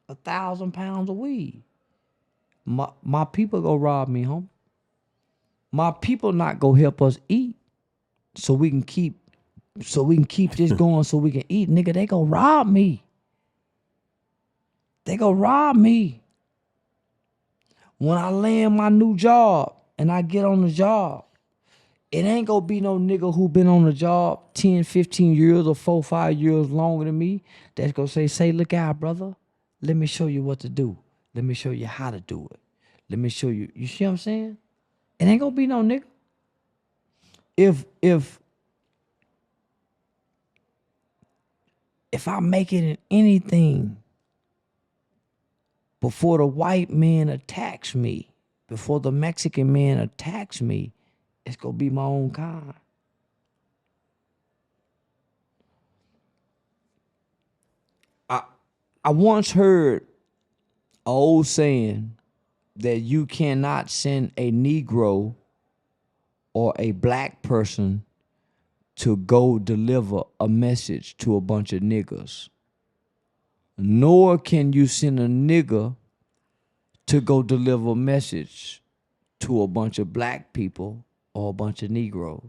1,000 pounds of weed, my people go rob me, homie. My people not go help us eat, so we can keep this going, so we can eat, nigga. They go rob me. They go rob me. When I land my new job and I get on the job, it ain't gonna be no nigga who been on the job 10, 15 years or 4, 5 years longer than me that's gonna say, look out, brother. Let me show you what to do. Let me show you how to do it. Let me show you. You see what I'm saying? It ain't gonna be no nigga. If I make it in anything before the white man attacks me, before the Mexican man attacks me, it's gonna be my own kind. I once heard an old saying that you cannot send a Negro or a black person to go deliver a message to a bunch of niggas. Nor can you send a nigga to go deliver a message to a bunch of black people or a bunch of Negroes.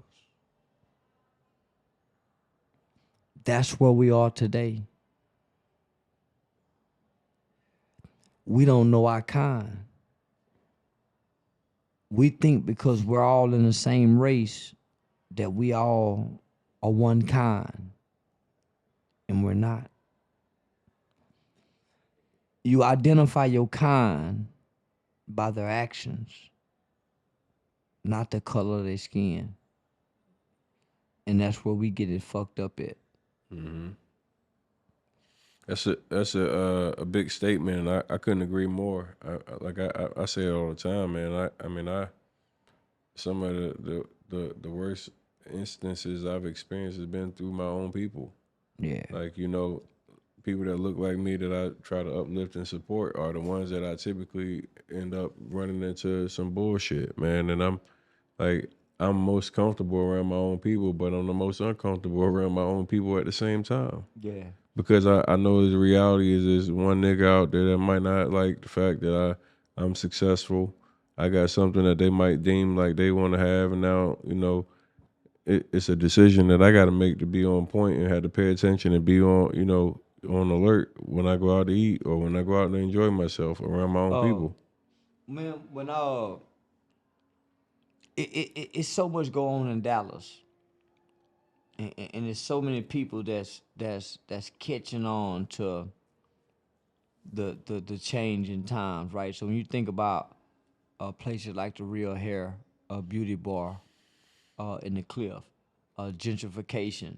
That's where we are today. We don't know our kind. We think because we're all in the same race that we all are one kind, and we're not. You identify your kind by their actions, not the color of their skin. And that's where we get it fucked up at. Mm-hmm. That's a big statement, and I couldn't agree more. I say it all the time, man. I mean some of the worst instances I've experienced has been through my own people. Yeah. Like, you know, people that look like me that I try to uplift and support are the ones that I typically end up running into some bullshit, man. And I'm most comfortable around my own people, but I'm the most uncomfortable around my own people at the same time. Yeah. Because I know the reality is there's one nigga out there that might not like the fact that I'm successful. I got something that they might deem like they want to have, and now, it's a decision that I got to make to be on point and have to pay attention and be on alert when I go out to eat or when I go out and enjoy myself around my own people. Man, when it's so much going on in Dallas, and there's so many people that's catching on to the change in times, right? So when you think about places like the Real Hair Beauty Bar in the Cliff, gentrification,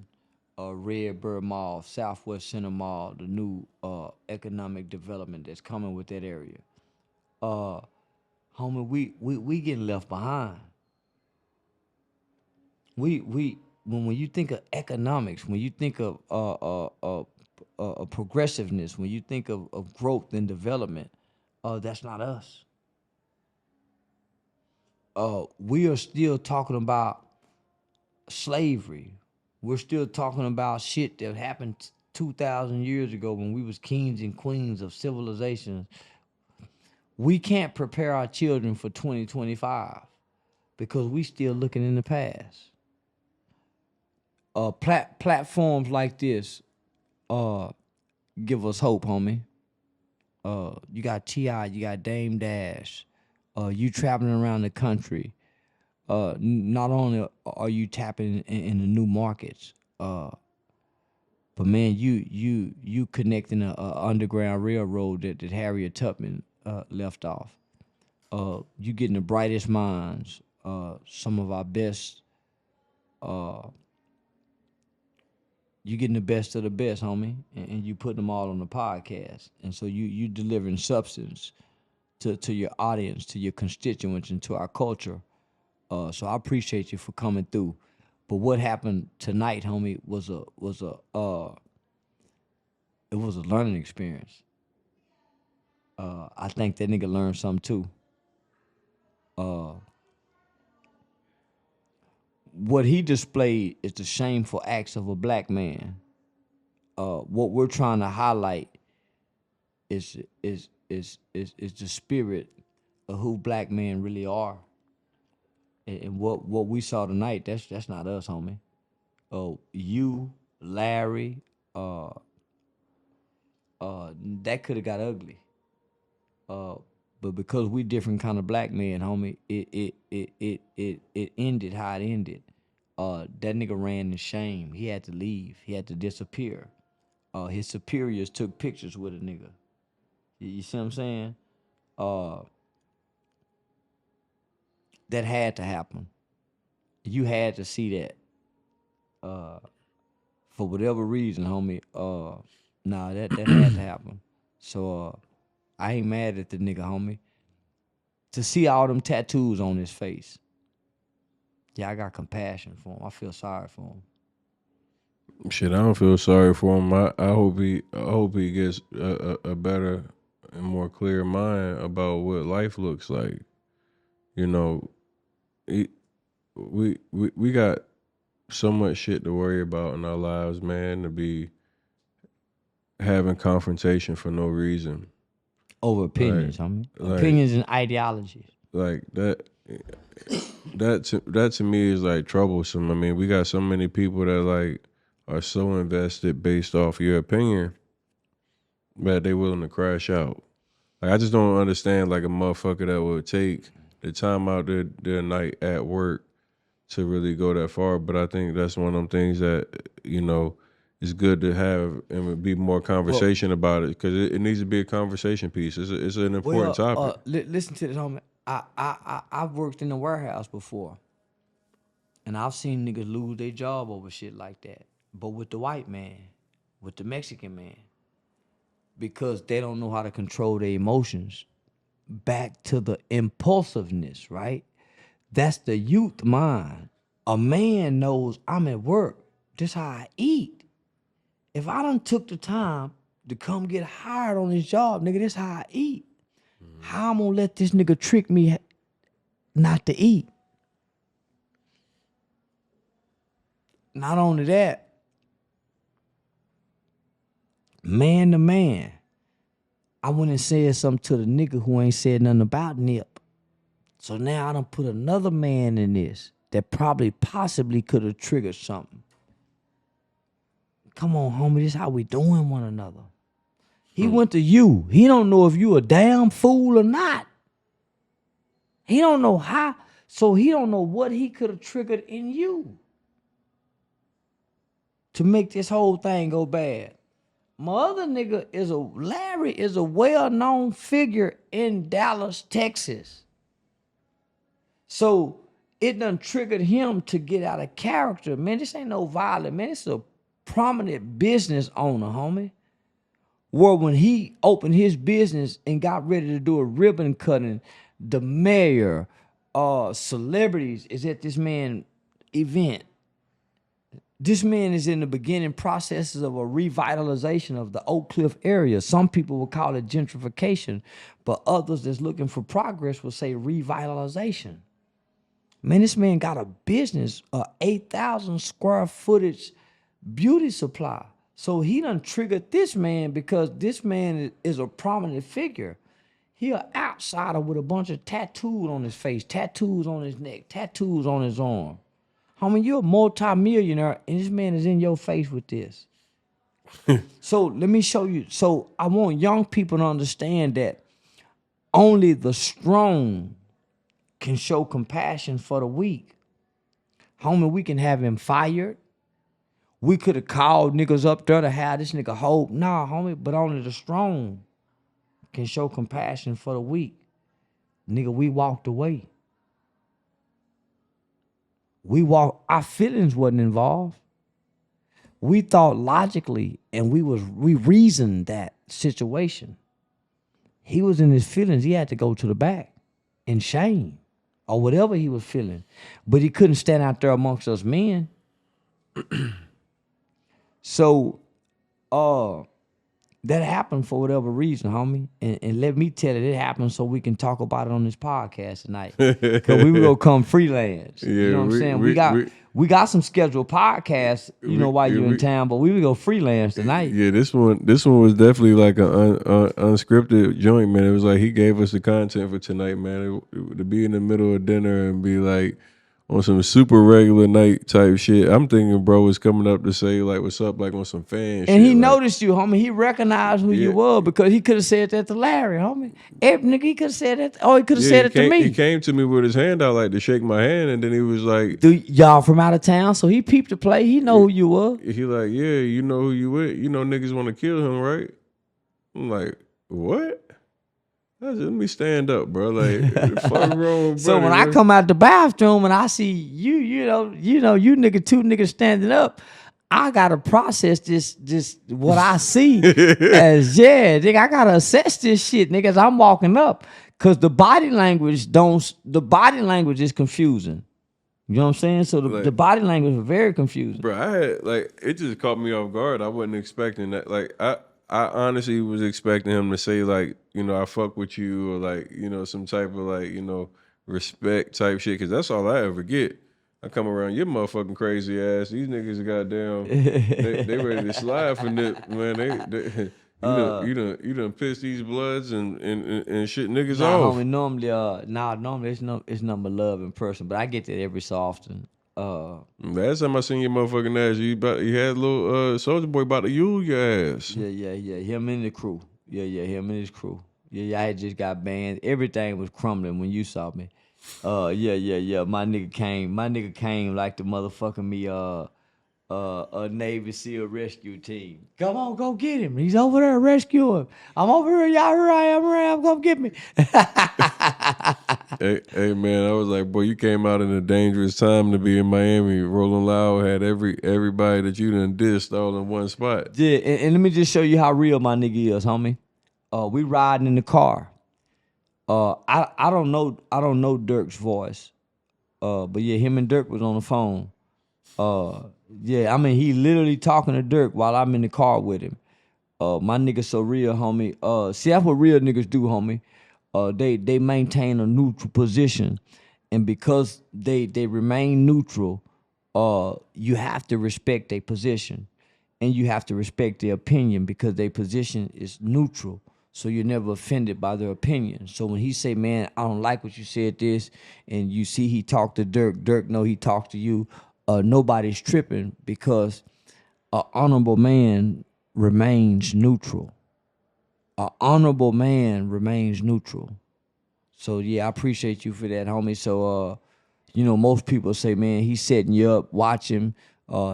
Red Bird Mall, Southwest Center Mall, the new economic development that's coming with that area. Homie, we getting left behind. When you think of economics, when you think of progressiveness, when you think of growth and development, that's not us. We are still talking about slavery. We're still talking about shit that happened 2,000 years ago when we was kings and queens of civilizations. We can't prepare our children for 2025 because we still looking in the past. Platforms like this give us hope, homie. You got T.I., you got Dame Dash, you traveling around the country. Not only are you tapping in the new markets, but man, you connecting a underground railroad that Harriet Tubman left off. You getting the brightest minds, some of our best. You getting the best of the best, homie, and you putting them all on the podcast. And so you delivering substance to your audience, to your constituents, and to our culture. So I appreciate you for coming through. But what happened tonight, homie, was a learning experience. I think that nigga learned something too. What he displayed is the shameful acts of a black man. What we're trying to highlight is the spirit of who black men really are. And what we saw tonight, that's not us, homie. You, Larry, that could have got ugly. But because we different kind of black men, homie, it ended how it ended. That nigga ran in shame. He had to leave. He had to disappear. His superiors took pictures with a nigga. You see what I'm saying? That had to happen. You had to see that. For whatever reason, homie, that had to happen. So I ain't mad at the nigga, homie. To see all them tattoos on his face. Yeah, I got compassion for him. I feel sorry for him. Shit, I don't feel sorry for him. I hope he gets a better and more clear mind about what life looks like. We got so much shit to worry about in our lives, man, to be having confrontation for no reason. Over opinions, homie. Opinions and ideologies. Like that to me is like troublesome. I mean, we got so many people that like are so invested based off your opinion that they willing to crash out. Like I just don't understand like a motherfucker that would take the time out their night at work to really go that far. But I think that's one of them things that, it's good to have and be more conversation about it because it needs to be a conversation piece. It's an important topic. Listen to this, homie. I've worked in a warehouse before, and I've seen niggas lose their job over shit like that. But with the white man, with the Mexican man, because they don't know how to control their emotions. Back to the impulsiveness, right? That's the youth mind. A man knows I'm at work. This how I eat. If I done took the time to come get hired on this job. Nigga, this how I eat. How I'm gonna let this nigga trick me not to eat? Not only that, man to man, I went and said something to the nigga who ain't said nothing about Nip. So now I done put another man in this that probably possibly could have triggered something. Come on, homie, this how we doing one another. He went to you. He don't know if you a damn fool or not. He don't know how, so he don't know what he could have triggered in you to make this whole thing go bad. My other nigga Larry is a well-known figure in Dallas, Texas. So it done triggered him to get out of character. Man, this ain't no violent, man. It's a prominent business owner, homie. Where when he opened his business and got ready to do a ribbon cutting, the mayor, celebrities is at this man event. This man is in the beginning processes of a revitalization of the Oak Cliff area. Some people will call it gentrification, but others that's looking for progress will say revitalization. Man, this man got a business, a 8,000 square footage beauty supply. So he done triggered this man because this man is a prominent figure. He an outsider with a bunch of tattoos on his face, tattoos on his neck, tattoos on his arm. Homie, you're a multi-millionaire and this man is in your face with this. So let me show you. So I want young people to understand that only the strong can show compassion for the weak. Homie, we can have him fired. We could have called niggas up there to have this nigga hope. Nah, homie, but only the strong can show compassion for the weak. Nigga, we walked away. Our feelings wasn't involved. We thought logically and we reasoned that situation. He was in his feelings. He had to go to the back in shame or whatever he was feeling. But he couldn't stand out there amongst us men. So, that happened for whatever reason, homie. And let me tell it happened so we can talk about it on this podcast tonight. Because we will come freelance. Yeah, you know what I'm saying? We got some scheduled podcasts, while you're in town, but we will go freelance tonight. Yeah, this one was definitely like an unscripted joint, man. It was like he gave us the content for tonight, man. To be in the middle of dinner and be like, on some super regular night type shit. I'm thinking bro was coming up to say like what's up, like on some fan shit. And he noticed you, homie. He recognized who you were because he could have said that to Larry, homie. Every nigga, he could have said that. He could have said it to me. He came to me with his hand out like to shake my hand, and then he was like, "Dude, y'all from out of town?" So he peeped the play. He know who you were. He like, yeah, you know who you with. You know niggas want to kill him, right? I'm like, what? Let me stand up, bro. Like, fuck wrong, so when I come out the bathroom and I see you nigga, two niggas standing up, I gotta process this what I see as nigga. I gotta assess this shit, nigga. As I'm walking up, cause the body language is confusing. You know what I'm saying? So the body language was very confusing, bro. I had it just caught me off guard. I wasn't expecting that. Like I honestly was expecting him to say like, I fuck with you or like, some type of like, respect type shit. Cause that's all I ever get. I come around your motherfucking crazy ass. These niggas are goddamn, they ready to slide for it, man. You done pissed these bloods and shit niggas off. Homie, normally it's nothing but love in person, but I get that every so often. Last time I seen your motherfucking ass, you had a little Soldier Boy about to yule your ass. Yeah. Him and the crew. Yeah, him and his crew. Yeah, I had just got banned. Everything was crumbling when you saw me. Yeah. My nigga came like the motherfucking me a Navy SEAL rescue team. Come on, go get him. He's over there, rescue him. I'm over here, y'all. Here I am. Come get me. Hey man, I was like, boy, you came out in a dangerous time to be in Miami. Rolling Loud had everybody that you done dissed all in one spot. Yeah, and let me just show you how real my nigga is, homie. We riding in the car. I don't know Dirk's voice. But yeah, him and Dirk was on the phone. Yeah, I mean he literally talking to Dirk while I'm in the car with him. My niggas so real, homie. See, that's what real niggas do, homie. They maintain a neutral position, and because they remain neutral, you have to respect their position, and you have to respect their opinion because their position is neutral. So you're never offended by their opinion. So when he say, "Man, I don't like what you said this," and you see he talked to Dirk know he talked to you, nobody's tripping because an honorable man remains neutral. An honorable man remains neutral. So yeah, I appreciate you for that, homie. So most people say, man, he's setting you up. Watch him.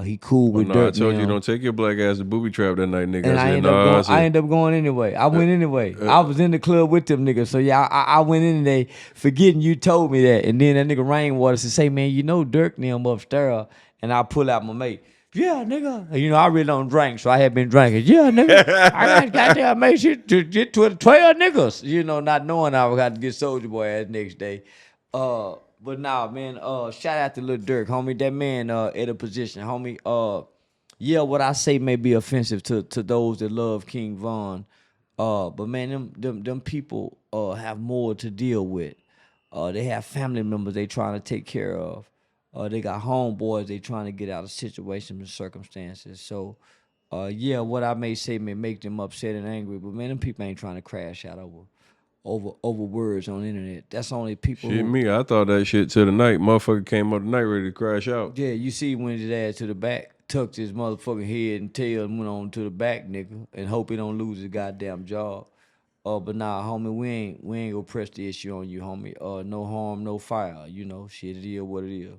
He cool with Dirk. I told you don't take your black ass to booby trap that night, nigga. And I ended up going anyway. I went anyway. I was in the club with them niggas. So yeah, I went in there forgetting you told me that. And then that nigga Rainwater said, say, man, Dirk and them upstairs. And I pull out my mate. Yeah, nigga. I really don't drink, so I had been drinking. Yeah, nigga. I got goddamn make sure to get to 12 niggas. Not knowing I was got to get Soldier Boy ass next day. But nah, man, shout out to Lil Dirk, homie. That man at a position, homie. Yeah, what I say may be offensive to those that love King Von. But man, them people have more to deal with. They have family members they trying to take care of. They got homeboys they trying to get out of situations and circumstances. So, yeah, what I may say may make them upset and angry, but man, them people ain't trying to crash out over words on the internet. That's only people. Shit, me, I thought that shit to the night. Motherfucker came up tonight ready to crash out. Yeah, you see when his ass to the back, tucked his motherfucking head and tail and went on to the back, nigga, and hope he don't lose his goddamn job. But nah, homie, we ain't gonna press the issue on you, homie. No harm, no foul. Shit, it is what it is.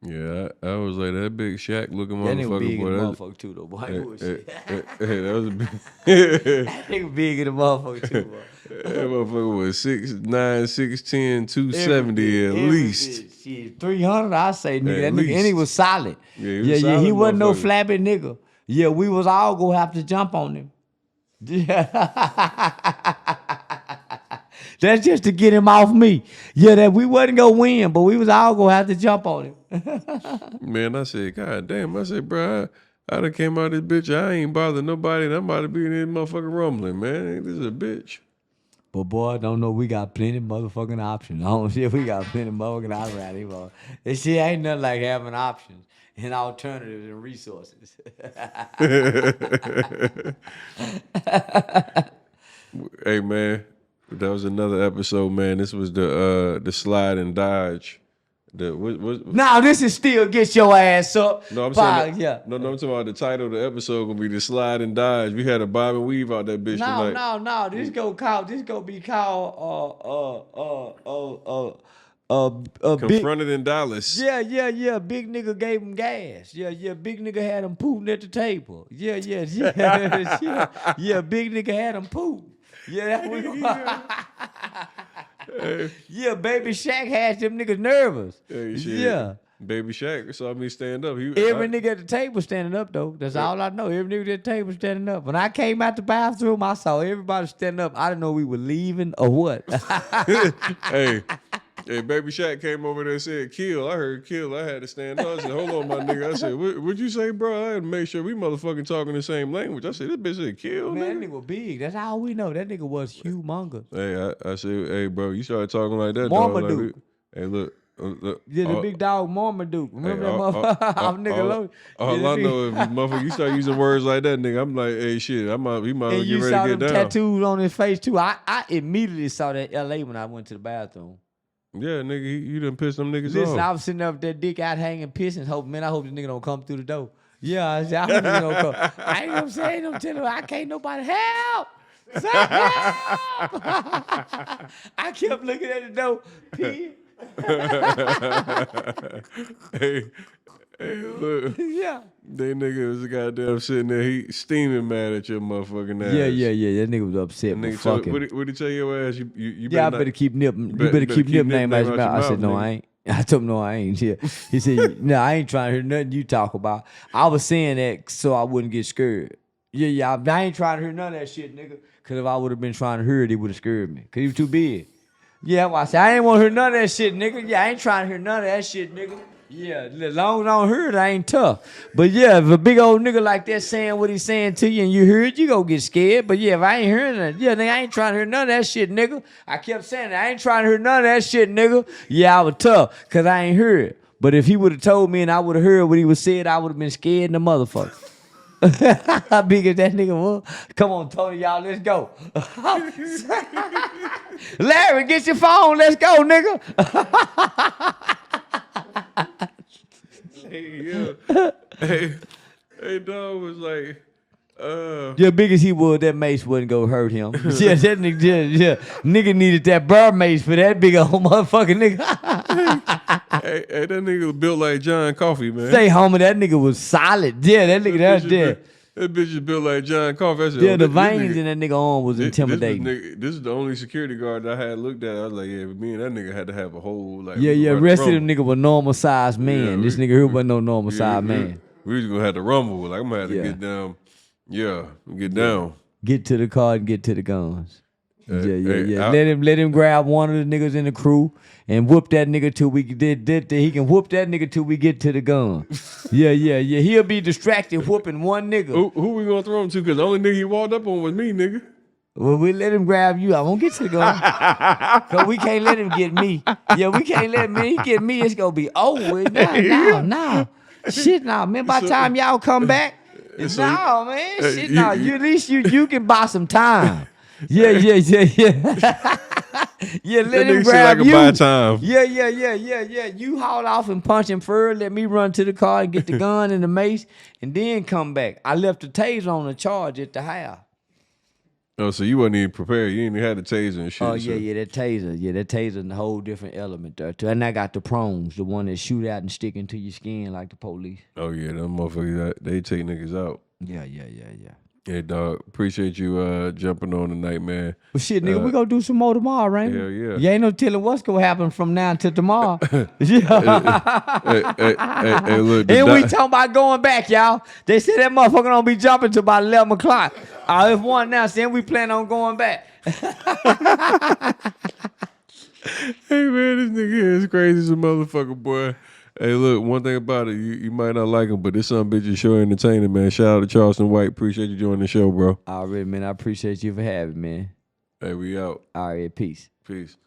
Yeah, I was like that big Shaq looking that motherfucker. Nigga big boy, in the motherfucker too, though, boy. That was a big. That nigga big in the motherfucker too, boy. That motherfucker was 6'9", 6'10", 270 at least. Shit, 300, I say, nigga. At that least. nigga, and he was solid. Yeah, he wasn't no flabby nigga. Yeah, we was all gonna have to jump on him. Yeah. That's just to get him off me. Yeah, that we wasn't gonna win, but we was all gonna have to jump on him. Man, I said, God damn. I said, bro, I done came out of this bitch. I ain't bothered nobody, and I'm about to be in this motherfucking rumbling, man. Ain't this a bitch? But boy, I don't know. We got plenty motherfucking options. I don't see we got plenty motherfucking options around here. This shit ain't nothing like having options and alternatives and resources. Hey, man. That was another episode, man. This was the slide and dodge. Now this is still get your ass up. No, I'm saying No, I'm talking about the title of the episode gonna be the slide and dodge. We had a bob and weave out that bitch tonight. No. This gonna be called Confronted in Dallas. Yeah. Big nigga gave him gas. Yeah. Big nigga had him pooting at the table. Yeah. Yeah. Big nigga had him poop. Yeah, yeah, Baby Shaq had them niggas nervous. Hey, shit. Yeah. Baby Shaq saw me stand up. Every nigga at the table standing up, though. That's all I know. Every nigga at the table standing up. When I came out the bathroom, I saw everybody standing up. I didn't know we were leaving or what. Hey, Baby Shaq came over there and said, kill. I heard kill. I had to stand up. I said, hold on, my nigga. I said, what'd you say, bro? I had to make sure we motherfucking talking the same language. I said, this bitch said kill, man. Nigga. That nigga was big. That's all we know. That nigga was humongous. Hey, I said, hey, bro, you started talking like that, Marmaduke. dog. Hey, look. Yeah, the big dog Marmaduke. Remember that motherfucker? I'm nigga low. All I know is, motherfucker, you start using words like that, nigga. I'm like, hey, shit, we might get ready to get down. And you saw them tattoos on his face, too. I immediately saw that L.A. when I went to the bathroom. Yeah, nigga, you done pissed them niggas off. Listen, I was sitting up with that dick out hanging, pissing, hoping, man, I hope this nigga don't come through the door. Yeah, I said, I hope this nigga don't come. I ain't gonna say, no telling I can't nobody help. Help! I kept looking at the door, pee. Hey, look. Yeah. They nigga was goddamn sitting there, he steaming mad at your motherfucking ass. Yeah. That nigga was upset. Nigga, fuck him. What he tell your ass? You yeah, I better keep Nip. You better keep Nip name out your mouth. I said, no, I ain't. I told him, no, I ain't. Yeah. He said, no, I ain't trying to hear nothing you talk about. I was saying that so I wouldn't get scared. Yeah, I ain't trying to hear none of that shit, nigga. Because if I would have been trying to hear it, it would have scared me. Because he was too big. Yeah, well, I said, I ain't want to hear none of that shit, nigga. Yeah, I ain't trying to hear none of that shit, nigga. Yeah, as long as I don't hear it, I ain't tough. But yeah, if a big old nigga like that saying what he's saying to you and you hear it, you gonna get scared. But yeah, if I ain't hearing it, yeah, nigga, I ain't trying to hear none of that shit, nigga. I kept saying that. I ain't trying to hear none of that shit, nigga. Yeah, I was tough, cause I ain't hear it. But if he would have told me and I would have heard what he was said, I would have been scared in the motherfucker. How big is that nigga was? Come on, Tony, y'all, let's go. Larry, get your phone, let's go, nigga. Hey, dog was like, yeah, big as he was, that mace wouldn't go hurt him. Yeah, that nigga, nigga needed that burr mace for that big old motherfucking nigga. hey, that nigga was built like John Coffey, man. Stay homie, that nigga was solid. Yeah, that nigga, that's dead. That bitch is built like John Coffey. Yeah, the veins in that nigga arm was intimidating. This is the only security guard that I had looked at. I was like, yeah, but me and that nigga had to have a whole like. Yeah, rest of them nigga were normal sized men. Yeah, this nigga here wasn't no normal sized man. We was gonna have to rumble. Like I'm gonna have to get down. Yeah, get down. Get to the car and get to the guns. Yeah. Let him grab one of the niggas in the crew and whoop that nigga till we he can whoop that nigga till we get to the gun. Yeah. He'll be distracted whooping one nigga. Who we gonna throw him to? Cause the only nigga he walked up on was me, nigga. Well, we let him grab you. I won't get to the gun. Cause we can't let him get me. Yeah, we can't let him get me. It's gonna be over. Nah. Shit, nah, man. By the time y'all come back, no, man. Shit, nah. At least you can buy some time. Yeah. Yeah, let him grab like you. Buy time. Yeah. You haul off and punch him first. Let me run to the car and get the gun and the mace, and then come back. I left the taser on the charge at the house. Oh, so you wasn't even prepared. You ain't even had the taser and shit. Oh, yeah, that taser. Yeah, that taser a whole different element there, too. And I got the prongs, the one that shoot out and stick into your skin like the police. Oh, yeah, them motherfuckers, they take niggas out. Yeah. Hey, dog, appreciate you jumping on tonight, man. Well, shit, nigga, we gonna do some more tomorrow, right? Yeah. You ain't no telling what's gonna happen from now until tomorrow. Hey, look. And we talking about going back, y'all. They said that motherfucker don't be jumping till about 11 o'clock. If one now, saying we plan on going back. Hey, man, this nigga here is crazy as a motherfucker, boy. Hey, look, one thing about it, you might not like him, but this son bitch is sure entertaining, man. Shout out to Charleston White. Appreciate you joining the show, bro. All right, man. I appreciate you for having me, man. Hey, we out. All right, peace. Peace.